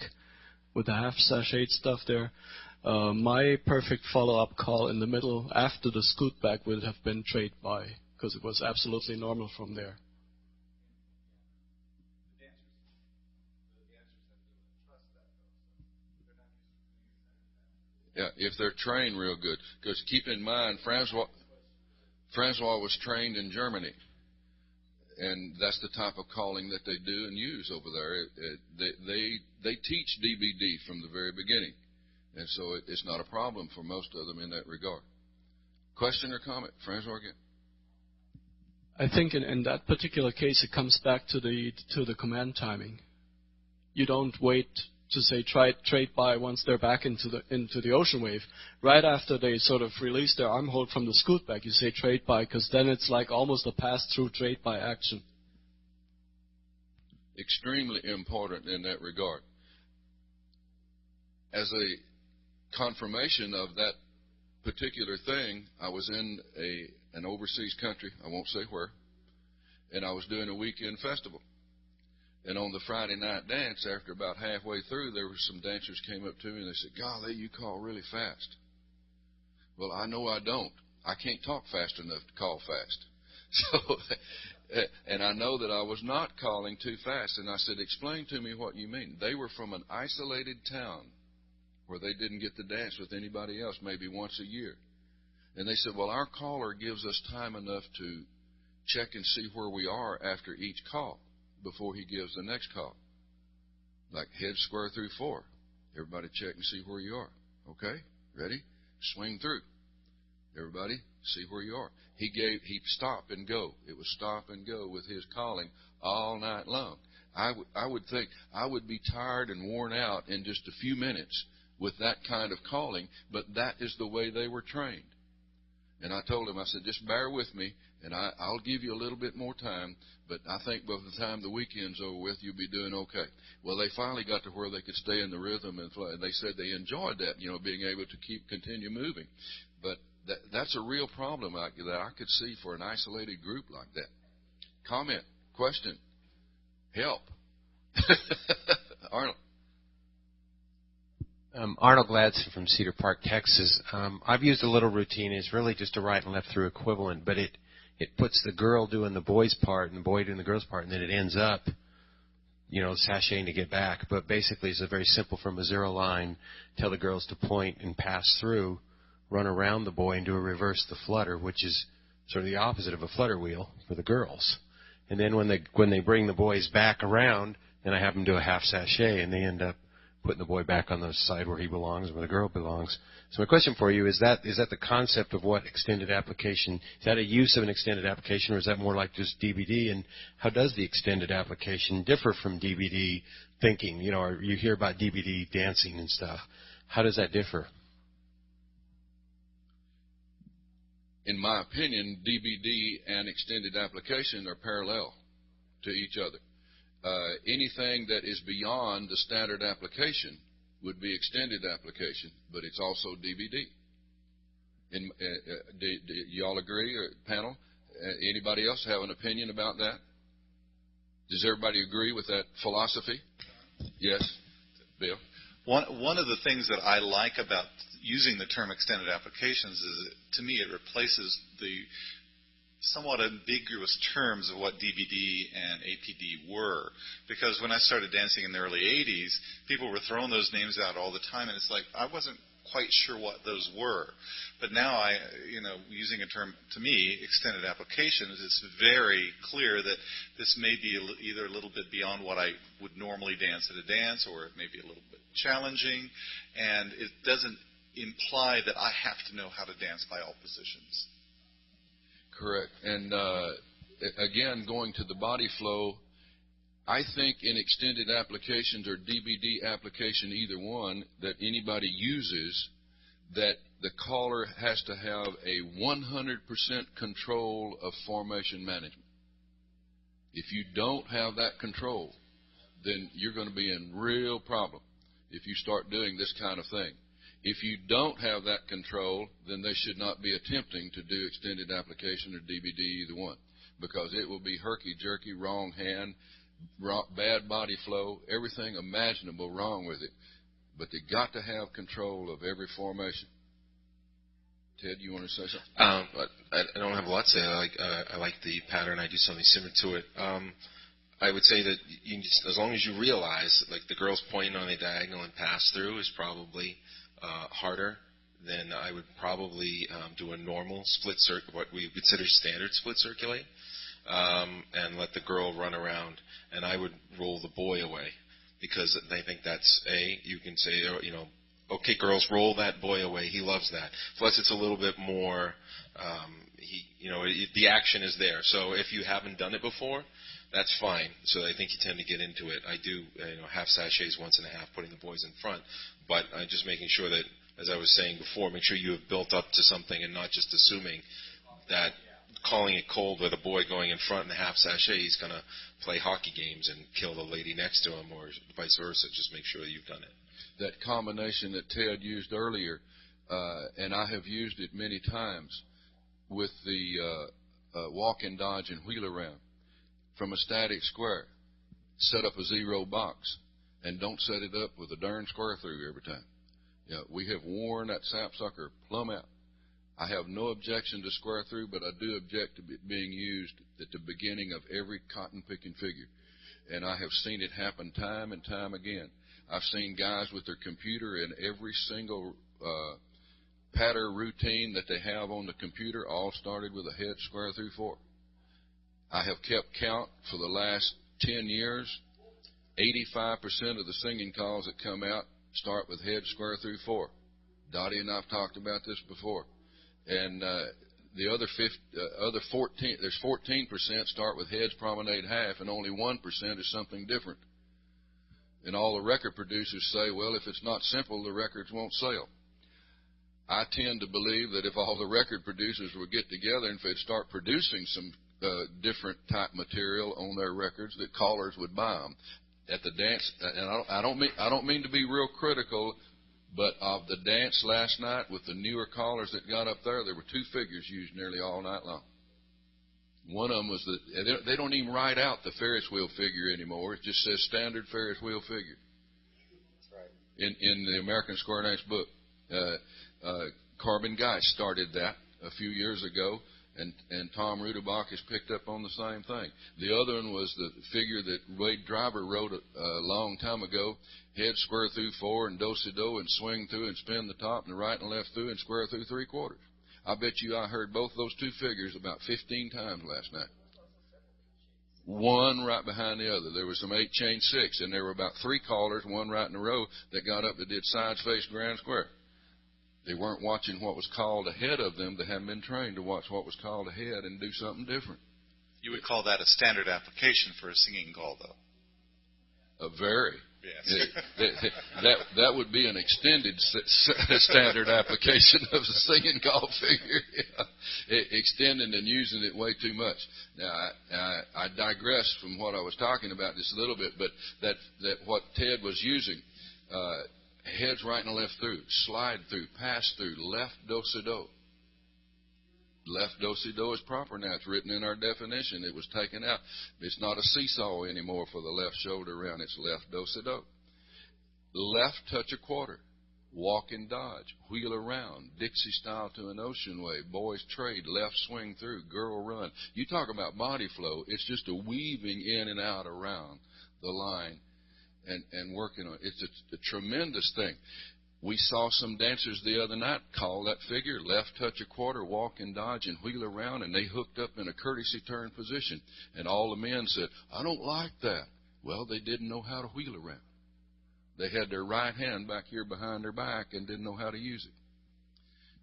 with the half sachet stuff there? My perfect follow-up call in the middle after the scoot back would have been trade by, because it was absolutely normal from there. Yeah, if they're trained real good. Because keep in mind, Francois was trained in Germany. And that's the type of calling that they do and use over there. They teach DBD from the very beginning. And so it's not a problem for most of them in that regard. Question or comment? Francois again. I think in that particular case, it comes back to the command timing. You don't wait to say trade by once they're back into the ocean wave. Right after they sort of release their arm hold from the scoot back, you say trade by, because then it's like almost a pass-through trade by action. Extremely important in that regard. As a confirmation of that particular thing, I was in an overseas country, I won't say where, and I was doing a weekend festival. And on the Friday night dance, after about halfway through, there were some dancers came up to me and they said, "Golly, you call really fast." Well, I know I don't. I can't talk fast enough to call fast. So, and I know that I was not calling too fast. And I said, explain to me what you mean. They were from an isolated town where they didn't get to dance with anybody else maybe once a year. And they said, well, our caller gives us time enough to check and see where we are after each call before he gives the next call. Like head square through 4. Everybody check and see where you are. Okay? Ready? Swing through. Everybody, see where you are. He'd stop and go. It was stop and go with his calling all night long. I would think I would be tired and worn out in just a few minutes with that kind of calling, but that is the way they were trained. And I told him, I said, just bear with me, and I'll give you a little bit more time, but I think by the time the weekend's over with, you'll be doing okay. Well, they finally got to where they could stay in the rhythm, and they said they enjoyed that, being able to continue moving. But that's a real problem that I could see for an isolated group like that. Comment, question, help. Arnold. Arnold Gladson from Cedar Park, Texas. I've used a little routine. It's really just a right and left through equivalent, but it puts the girl doing the boy's part and the boy doing the girl's part, and then it ends up, sashaying to get back. But basically, it's a very simple from a 0 line, tell the girls to point and pass through, run around the boy and do a reverse the flutter, which is sort of the opposite of a flutter wheel for the girls. And then when they bring the boys back around, then I have them do a half sachet, and they end up putting the boy back on the side where he belongs, where the girl belongs. So my question for you is that the concept of what extended application, is that a use of an extended application, or is that more like just DVD? And how does the extended application differ from DVD thinking? Or you hear about DVD dancing and stuff. How does that differ? In my opinion, DVD and extended application are parallel to each other. Anything that is beyond the standard application would be extended application, but it's also DVD. Do you all agree, or panel? Anybody else have an opinion about that? Does everybody agree with that philosophy? Yes? Bill? One of the things that I like about using the term extended applications is, to me, it replaces the somewhat ambiguous terms of what DVD and APD were. Because when I started dancing in the early 80s, people were throwing those names out all the time, and it's like I wasn't quite sure what those were. But now using a term, to me, extended applications, it's very clear that this may be either a little bit beyond what I would normally dance at a dance, or it may be a little bit challenging, and it doesn't imply that I have to know how to dance by all positions. Correct. And again, going to the body flow, I think in extended applications or DVD application, either one, that anybody uses, that the caller has to have a 100% control of formation management. If you don't have that control, then you're going to be in real problem if you start doing this kind of thing. If you don't have that control, then they should not be attempting to do extended application or DVD, either one, because it will be herky-jerky, wrong hand, bad body flow, everything imaginable wrong with it. But they got to have control of every formation. Ted, you want to say something? I don't have a lot to say. I like the pattern. I do something similar to it. I would say that as long as you realize, like the girls pointing on a diagonal and pass through is probably harder, then I would probably do a normal split circuit, what we consider standard split circulate, and let the girl run around, and I would roll the boy away, because they think that's you can say, okay, girls, roll that boy away. He loves that. Plus, it's a little bit more, the action is there. So if you haven't done it before, that's fine. So I think you tend to get into it. I do, half sachets, once and a half, putting the boys in front. But just making sure that, as I was saying before, make sure you have built up to something and not just assuming that calling it cold with a boy going in front in the half sachet, he's going to play hockey games and kill the lady next to him, or vice versa. Just make sure that you've done it. That combination that Ted used earlier, and I have used it many times with the walk and dodge and wheel around. From a static square, set up a 0 box, and don't set it up with a darn square through every time. We have worn that sapsucker plumb out. I have no objection to square through, but I do object to it being used at the beginning of every cotton picking figure. And I have seen it happen time and time again. I've seen guys with their computer in every single pattern routine that they have on the computer all started with a head square through 4. I have kept count for the last 10 years. 85% of the singing calls that come out start with head square through 4. Dottie and I've talked about this before. And the other 14, there's 14% start with heads promenade half, and only 1% is something different. And all the record producers say, well, if it's not simple, the records won't sell. I tend to believe that if all the record producers would get together and if they'd start producing some different type material on their records, that callers would buy them. At the dance, and I don't mean to be real critical, but of the dance last night with the newer callers that got up there, there were 2 figures used nearly all night long. One of them was they don't even write out the Ferris wheel figure anymore. It just says standard Ferris wheel figure. That's right. In the American Square Dance book, Corbin Geist started that a few years ago, and Tom Rudebach has picked up on the same thing. The other one was the figure that Wade Driver wrote a long time ago: head square through 4 and do-si-do and swing through and spin the top and right and left through and square through 3/4. I bet you I heard both those 2 figures about 15 times last night. One right behind the other. There was some 8-chain 6, and there were about 3 callers, one right in a row, that got up that did sides face grand square. They weren't watching what was called ahead of them. They hadn't been trained to watch what was called ahead and do something different. You would call that a standard application for a singing call, though? Very. Yes. That would be an extended standard application of the singing call figure. Yeah. Extending and using it way too much. Now, I digress from what I was talking about just a little bit, but that what Ted was using, heads right and left through, slide through, pass through, left do-si-do. Left do-si-do is proper now. It's written in our definition. It was taken out. It's not a seesaw anymore for the left shoulder round. It's left do-si-do. Left touch a quarter, walk and dodge, wheel around, Dixie style to an ocean wave, boys trade, left swing through, girl run. You talk about body flow. It's just a weaving in and out around the line and working on it. It's a tremendous thing. We saw some dancers the other night call that figure, left touch a quarter, walk and dodge and wheel around, and they hooked up in a courtesy turn position. And all the men said, I don't like that. Well, they didn't know how to wheel around. They had their right hand back here behind their back and didn't know how to use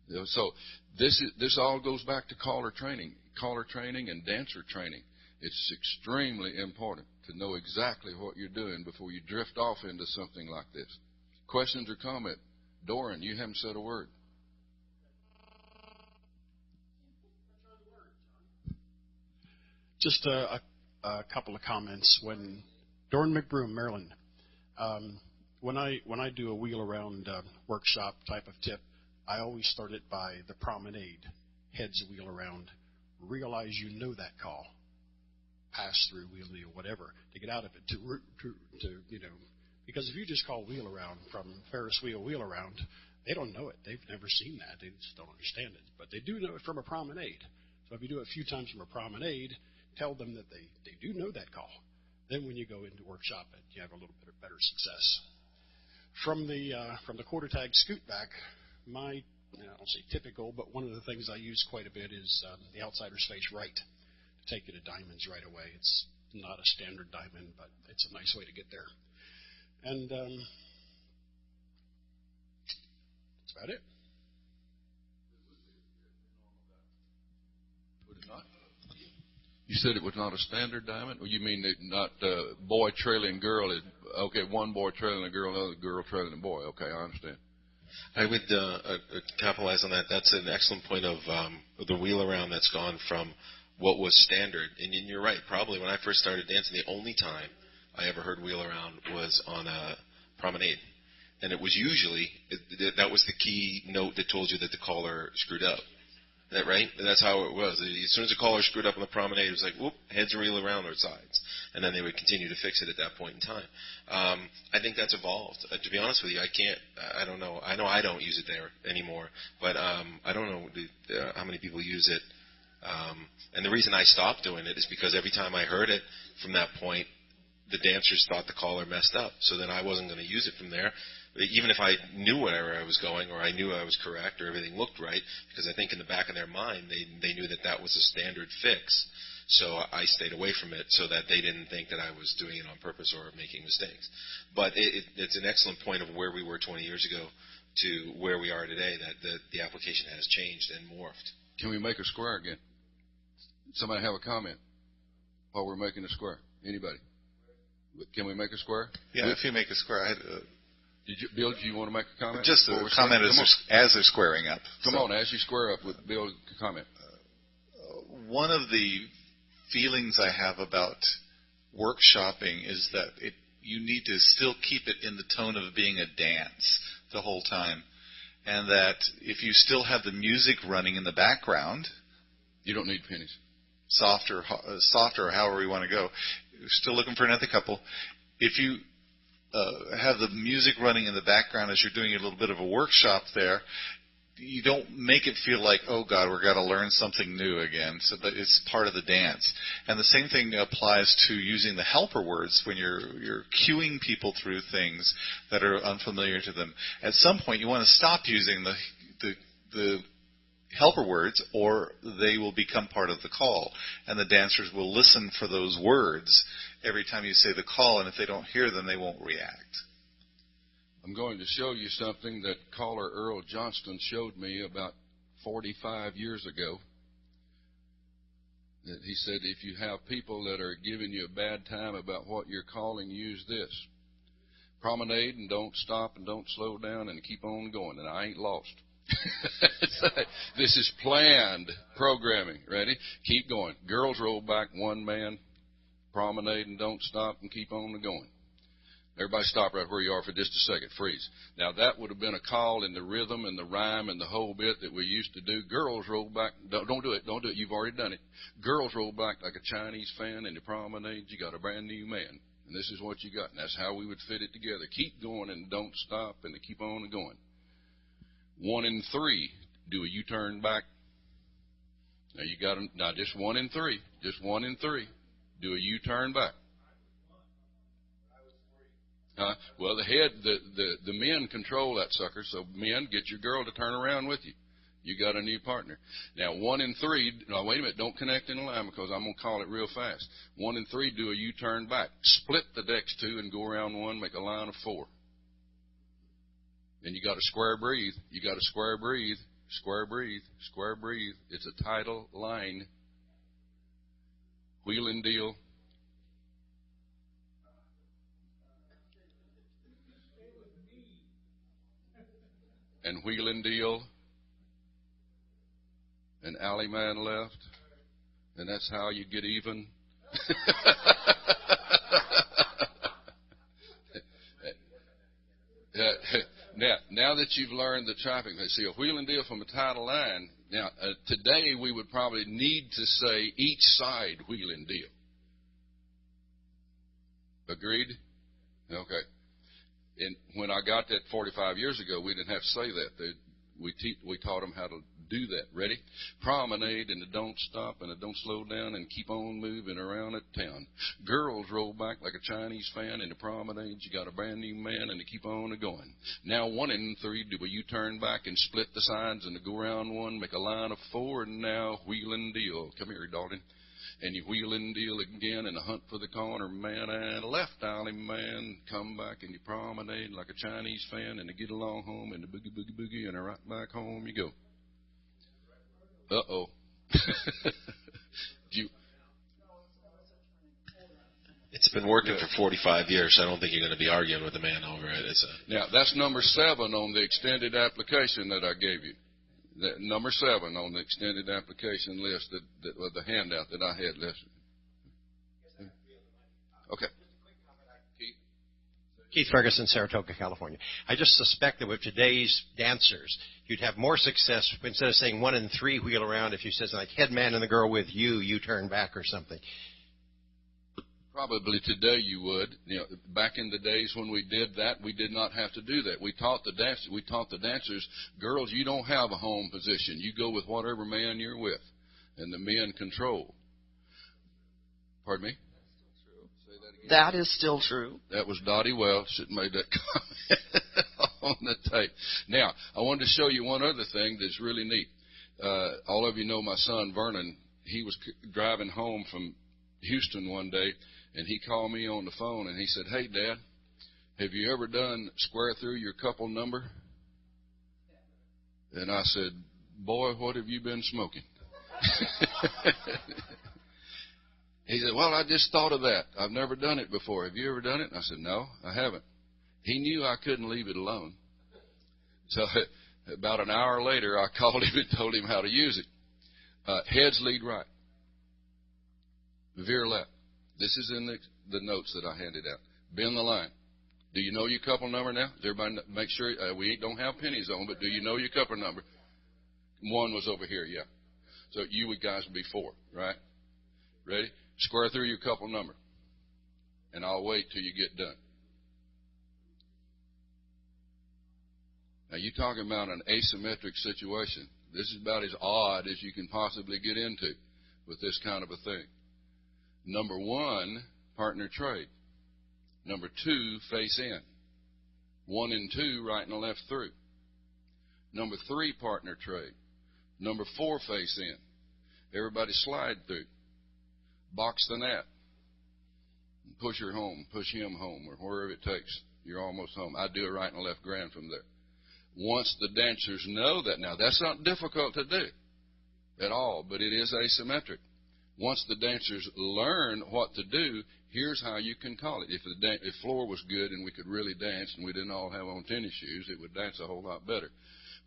it. So this all goes back to caller training and dancer training. It's extremely important to know exactly what you're doing before you drift off into something like this. Questions or comment? Doran, you haven't said a word. Just a couple of comments. When Doran McBroom, Maryland, when I do a wheel around workshop type of tip, I always start it by the promenade, heads wheel around. Realize you know that call, pass through, wheelie, or whatever, to get out of it. Because if you just call wheel around from Ferris wheel around, they don't know it. They've never seen that. They just don't understand it. But they do know it from a promenade. So if you do it a few times from a promenade, tell them that they do know that call. Then when you go into workshop it, you have a little bit of better success. From the quarter tag scoot back, my, I don't say typical, but one of the things I use quite a bit is the outsider's face right, to take you to diamonds right away. It's not a standard diamond, but it's a nice way to get there. And that's about it. Would it not? You said it was not a standard diamond? Or you mean that not boy trailing girl? Okay, one boy trailing a girl, another girl trailing a boy. Okay, I understand. I would capitalize on that. That's an excellent point of the wheel around that's gone from what was standard. And you're right. Probably when I first started dancing, the only time I ever heard wheel around was on a promenade. And it was usually, that was the key note that told you that the caller screwed up. Is that right? And that's how it was. As soon as the caller screwed up on the promenade, it was like, whoop, heads wheel around or sides. And then they would continue to fix it at that point in time. I think that's evolved. To be honest with you, I don't know. I know I don't use it there anymore. But I don't know how many people use it. And the reason I stopped doing it is because every time I heard it from that point, the dancers thought the caller messed up. So then I wasn't going to use it from there, even if I knew where I was going or I knew I was correct or everything looked right, because I think in the back of their mind they knew that that was a standard fix. So I stayed away from it so that they didn't think that I was doing it on purpose or making mistakes. But it's an excellent point of where we were 20 years ago to where we are today, that the application has changed and morphed. Can we make a square again? Somebody have a comment while we're making a square? Anybody? Can we make a square? Yeah, if you make a square. Bill, do you want to make a comment? Just a comment as they're squaring up. Come on, as you square up with Bill, comment. One of the feelings I have about workshopping is that you need to still keep it in the tone of being a dance the whole time. And that if you still have the music running in the background, you don't need pennies. Softer, or however you want to go. You're still looking for another couple. If you have the music running in the background as you're doing a little bit of a workshop there, you don't make it feel like, oh God, we're got to learn something new again. So that it's part of the dance. And the same thing applies to using the helper words when you're cueing people through things that are unfamiliar to them. At some point, you want to stop using the helper words, or they will become part of the call, and the dancers will listen for those words every time you say the call, and if they don't hear them, they won't react. I'm going to show you something that caller Earl Johnston showed me about 45 years ago. That he said, if you have people that are giving you a bad time about what you're calling, use this. Promenade and don't stop and don't slow down and keep on going, and I ain't lost. This is planned programming. Ready? Keep going. Girls roll back, one man. Promenade and don't stop and keep on going. Everybody stop right where you are for just a second. Freeze. Now, that would have been a call in the rhythm and the rhyme and the whole bit that we used to do. Girls roll back. Don't do it. Don't do it. You've already done it. Girls roll back like a Chinese fan in the promenade. You got a brand new man. And this is what you got. And that's how we would fit it together. Keep going and don't stop and keep on going. 1 in 3, do a U-turn back. Now you got now just 1 in 3, just 1 in 3, do a U-turn back. Well, the men control that sucker. So men, get your girl to turn around with you. You got a new partner. Now 1 in 3. Now wait a minute, don't connect in the line because I'm gonna call it real fast. 1 in 3, do a U-turn back. Split the decks 2 and go around 1. Make a line of 4. Then you got to square breathe. You got to square breathe, square breathe, square breathe. It's a title line. Wheel and deal. And wheel and deal. And alley man left. And that's how you get even. Now that you've learned the trapping, see a wheel and deal from a title line. Now, today we would probably need to say each side wheel and deal. Agreed? Okay. And when I got that 45 years ago, we didn't have to say that. We taught them how to do that. Ready? Promenade and a don't stop and a don't slow down and keep on moving around at town. Girls roll back like a Chinese fan in the promenade. You got a brand new man and they keep on going. Now 1 in 3, do a U-turn back and split the sides and go around 1, make a line of 4, and now wheel and deal. Come here, darling. And you wheel and deal again and a hunt for the corner man and a left alley man. Come back and you promenade like a Chinese fan and you get along home and the boogie boogie boogie and right back home you go. Uh-oh. It's been working for 45 years, so I don't think you're going to be arguing with the man over it. Now, that's number 7 on the extended application that I gave you. Number 7 on the extended application list, that the handout that I had listed. Okay. Keith Ferguson, Saratoga, California. I just suspect that with today's dancers, you'd have more success instead of saying 1 in 3 wheel around. If you said like head man and the girl with you turn back or something. Probably today you would. You know, back in the days when we did that, we did not have to do that. We taught the dancers, girls, you don't have a home position. You go with whatever man you're with, and the men control. Pardon me? Say that again. That is still true. That was Dottie Welch that made that comment on the tape. Now, I wanted to show you one other thing that's really neat. All of you know my son Vernon. He was driving home from Houston one day, and he called me on the phone, and he said, "Hey, Dad, have you ever done square through your couple number?" And I said, "Boy, what have you been smoking?" He said, "Well, I just thought of that. I've never done it before. Have you ever done it?" I said, "No, I haven't." He knew I couldn't leave it alone. So about an hour later, I called him and told him how to use it. Heads lead right. Veer left. This is in the notes that I handed out. Bend the line. Do you know your couple number now? Does everybody make sure we don't have pennies on, but do you know your couple number? One was over here, yeah. So you guys would be 4, right? Ready? Square through your couple number, and I'll wait till you get done. Now you're talking about an asymmetric situation. This is about as odd as you can possibly get into with this kind of a thing. Number 1, partner trade. Number 2, face in. 1 and 2, right and left through. Number 3, partner trade. Number 4, face in. Everybody slide through. Box the net. Push her home, push him home, or wherever it takes. You're almost home. I do a right and left grand from there. Once the dancers know that, now that's not difficult to do at all, but it is asymmetric. Once the dancers learn what to do, here's how you can call it. If floor was good and we could really dance and we didn't all have on tennis shoes, it would dance a whole lot better.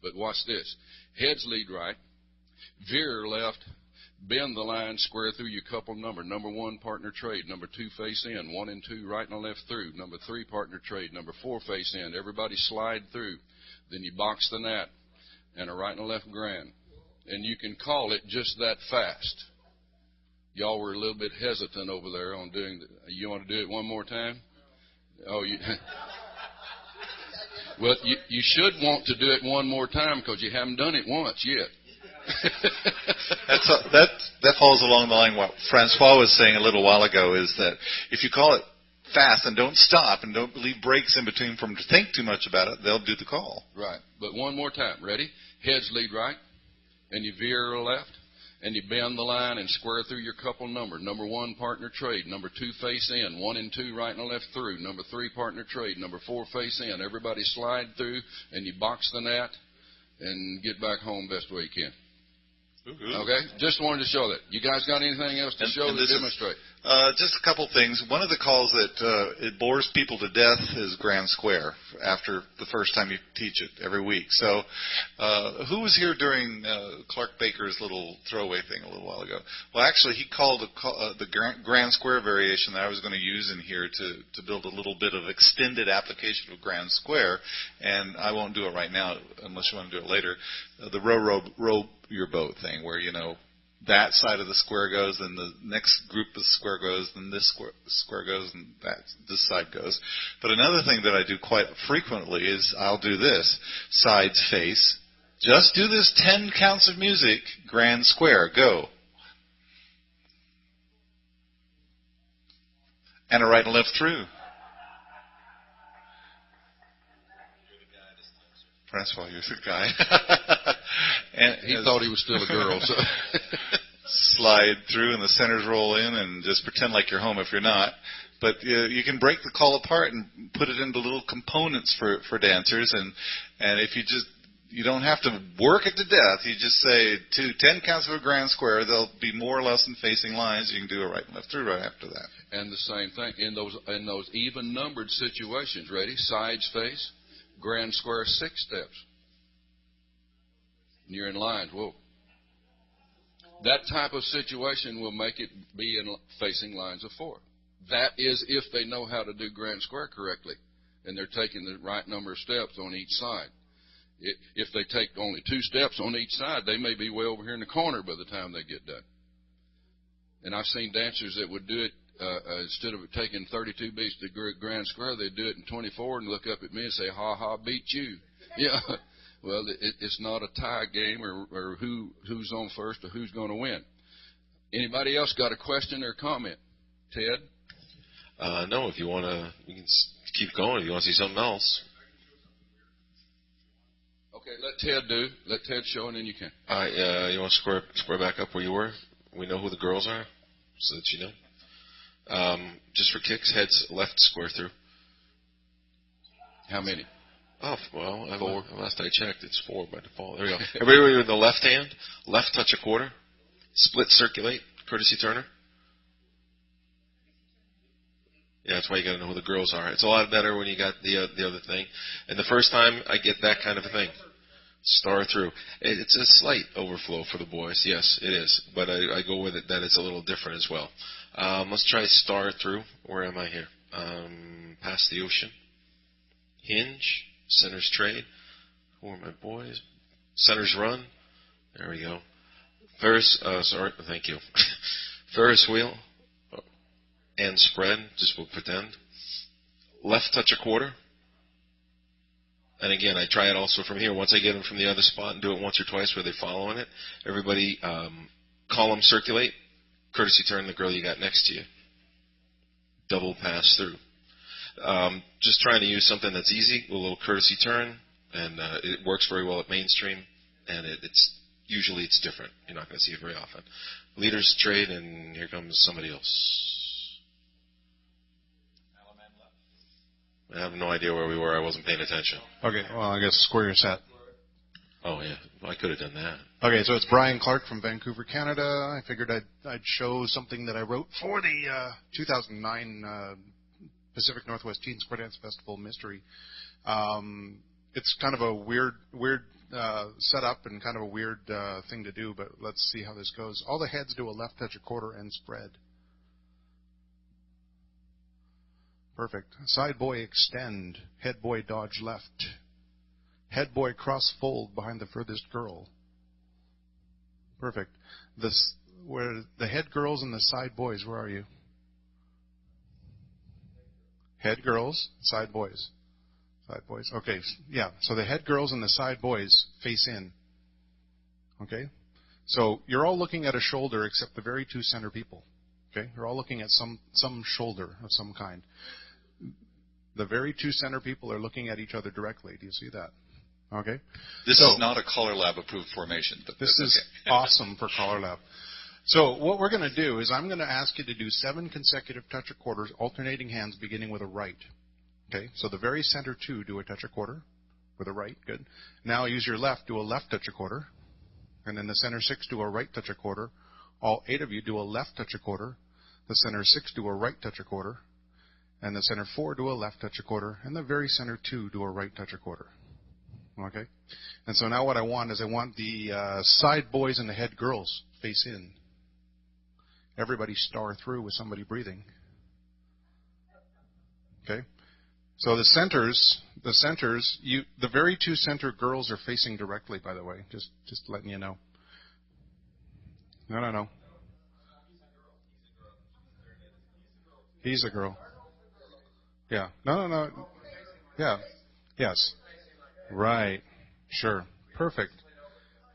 But watch this. Heads lead right, veer left, bend the line, square through your couple number. Number 1, partner trade. Number 2, face in. 1 and 2, right and left through. Number 3, partner trade. Number 4, face in. Everybody slide through. Then you box the net and a right and a left grand. And you can call it just that fast. Y'all were a little bit hesitant over there on doing the, you want to do it one more time? Oh, you well, you should want to do it one more time because you haven't done it once yet. That falls along the line what Francois was saying a little while ago, is that if you call it fast and don't stop and don't leave breaks in between for them to think too much about it, they'll do the call. Right. But one more time. Ready? Heads lead right, and you veer left, and you bend the line and square through your couple number. Number 1, partner trade. Number 2, face in. 1 and 2, right and left through. Number 3, partner trade. Number 4, face in. Everybody slide through, and you box the net and get back home best way you can. Okay? Just wanted to show that. You guys got anything else to show to demonstrate? Just a couple things. One of the calls that it bores people to death is grand square after the first time you teach it every week. So who was here during Clark Baker's little throwaway thing a little while ago? Well, actually, he called the grand square variation that I was going to use in here to build a little bit of extended application of grand square, and I won't do it right now unless you want to do it later. The row your boat thing, where, you know, that side of the square goes, then the next group of square goes, then this square goes, and this side goes. But another thing that I do quite frequently is I'll do this. Sides face. Just do this 10 counts of music, grand square, go. And a right and left through. Francois, you're the guy. And he thought he was still a girl. So. Slide through and the centers roll in and just pretend like you're home if you're not. But you can break the call apart and put it into little components for dancers. And if you don't have to work it to death. You just say 10 counts of a grand square. They'll be more or less in facing lines. You can do a right and left through right after that. And the same thing in those even numbered situations. Ready? Sides face. Grand square 6 steps. And you're in lines. Whoa. That type of situation will make it be in facing lines of 4. That is if they know how to do grand square correctly, and they're taking the right number of steps on each side. If they take only 2 steps on each side, they may be way over here in the corner by the time they get done. And I've seen dancers that would do it instead of taking 32 beats to the grand square, they do it in 24 and look up at me and say, "Ha ha, beat you." Yeah. Well, it's not a tie game or who's on first or who's going to win. Anybody else got a question or comment? Ted? No. If you want to, we can keep going. If you want to see something else. Okay, let Ted do. Let Ted show, and then you can. All right. You want to square back up where you were? We know who the girls are, so that you know. Just for kicks, heads left square through. How many? Oh, well, 4. Last I checked, it's 4 by default. There we go. Everybody with the left hand, left touch a quarter, split circulate, courtesy turner. Yeah, that's why you got to know who the girls are. It's a lot better when you got the other thing. And the first time I get that kind of a thing, star through. It's a slight overflow for the boys. Yes, it is. But I go with it that it's a little different as well. Let's try star through. Where am I here? Past the ocean. Hinge. Centers trade. Who are my boys? Centers run. There we go. Thank you. Ferris wheel. And spread, just we'll pretend. Left touch a quarter. And again, I try it also from here. Once I get them from the other spot and do it once or twice where they're following it, everybody column circulate, courtesy turn the girl you got next to you. Double pass through. Just trying to use something that's easy, a little courtesy turn, and it works very well at mainstream, and usually it's different. You're not going to see it very often. Leaders trade, and here comes somebody else. I have no idea where we were. I wasn't paying attention. Okay, well, I guess square your set. Oh, yeah. Well, I could have done that. Okay, so it's Brian Clark from Vancouver, Canada. I figured I'd show something that I wrote for the 2009 Pacific Northwest Teen Square Dance Festival Mystery. It's kind of a weird setup and kind of a weird thing to do, but let's see how this goes. All the heads do a left touch, a quarter, and spread. Perfect. Side boy extend. Head boy dodge left. Head boy cross fold behind the furthest girl. Perfect. Where the head girls and the side boys, where are you? Head girls, side boys. Side boys. Okay, yeah. So the head girls and the side boys face in. Okay? So you're all looking at a shoulder except the very two center people. Okay? You're all looking at some shoulder of some kind. The very two center people are looking at each other directly. Do you see that? Okay? This is not a CALLERLAB approved formation. But this is awesome for CALLERLAB. So what we're going to do is I'm going to ask you to do 7 consecutive touch a quarters, alternating hands beginning with a right. Okay? So the very center 2 do a touch a quarter with a right. Good. Now use your left, do a left touch a quarter. And then the center 6 do a right touch a quarter. All 8 of you do a left touch a quarter. The center 6 do a right touch a quarter. And the center 4 do a left touch a quarter, and the very center 2 do a right touch a quarter. Okay? And so now what I want is the side boys and the head girls face in. Everybody star through with somebody breathing. Okay? So the centers, the very two center girls are facing directly, by the way, just letting you know. No. He's a girl. Yeah. No. Yeah. Yes. Right. Sure. Perfect.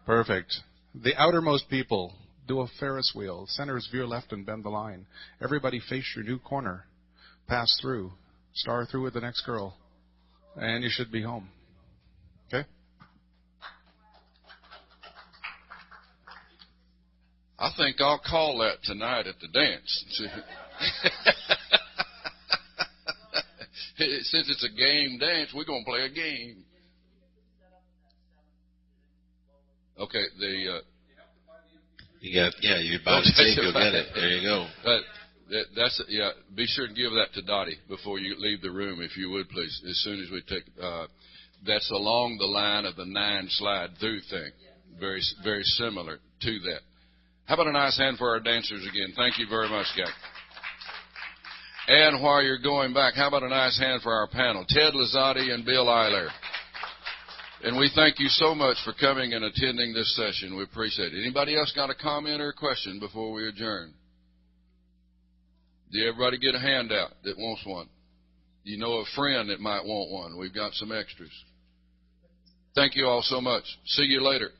The outermost people do a Ferris wheel. Centers veer left and bend the line. Everybody face your new corner. Pass through. Star through with the next girl. And you should be home. Okay? I think I'll call that tonight at the dance. Since it's a game dance, we're going to play a game. Okay, you buy the tape, you'll get it. There you go. Be sure and give that to Dottie before you leave the room, if you would, please. As soon as we take, that's along the line of the 9 slide through thing. Very, very similar to that. How about a nice hand for our dancers again? Thank you very much, guys. And while you're going back, how about a nice hand for our panel, Ted Lizotte and Bill Eyler. And we thank you so much for coming and attending this session. We appreciate it. Anybody else got a comment or a question before we adjourn? Did everybody get a handout that wants one? You know a friend that might want one. We've got some extras. Thank you all so much. See you later.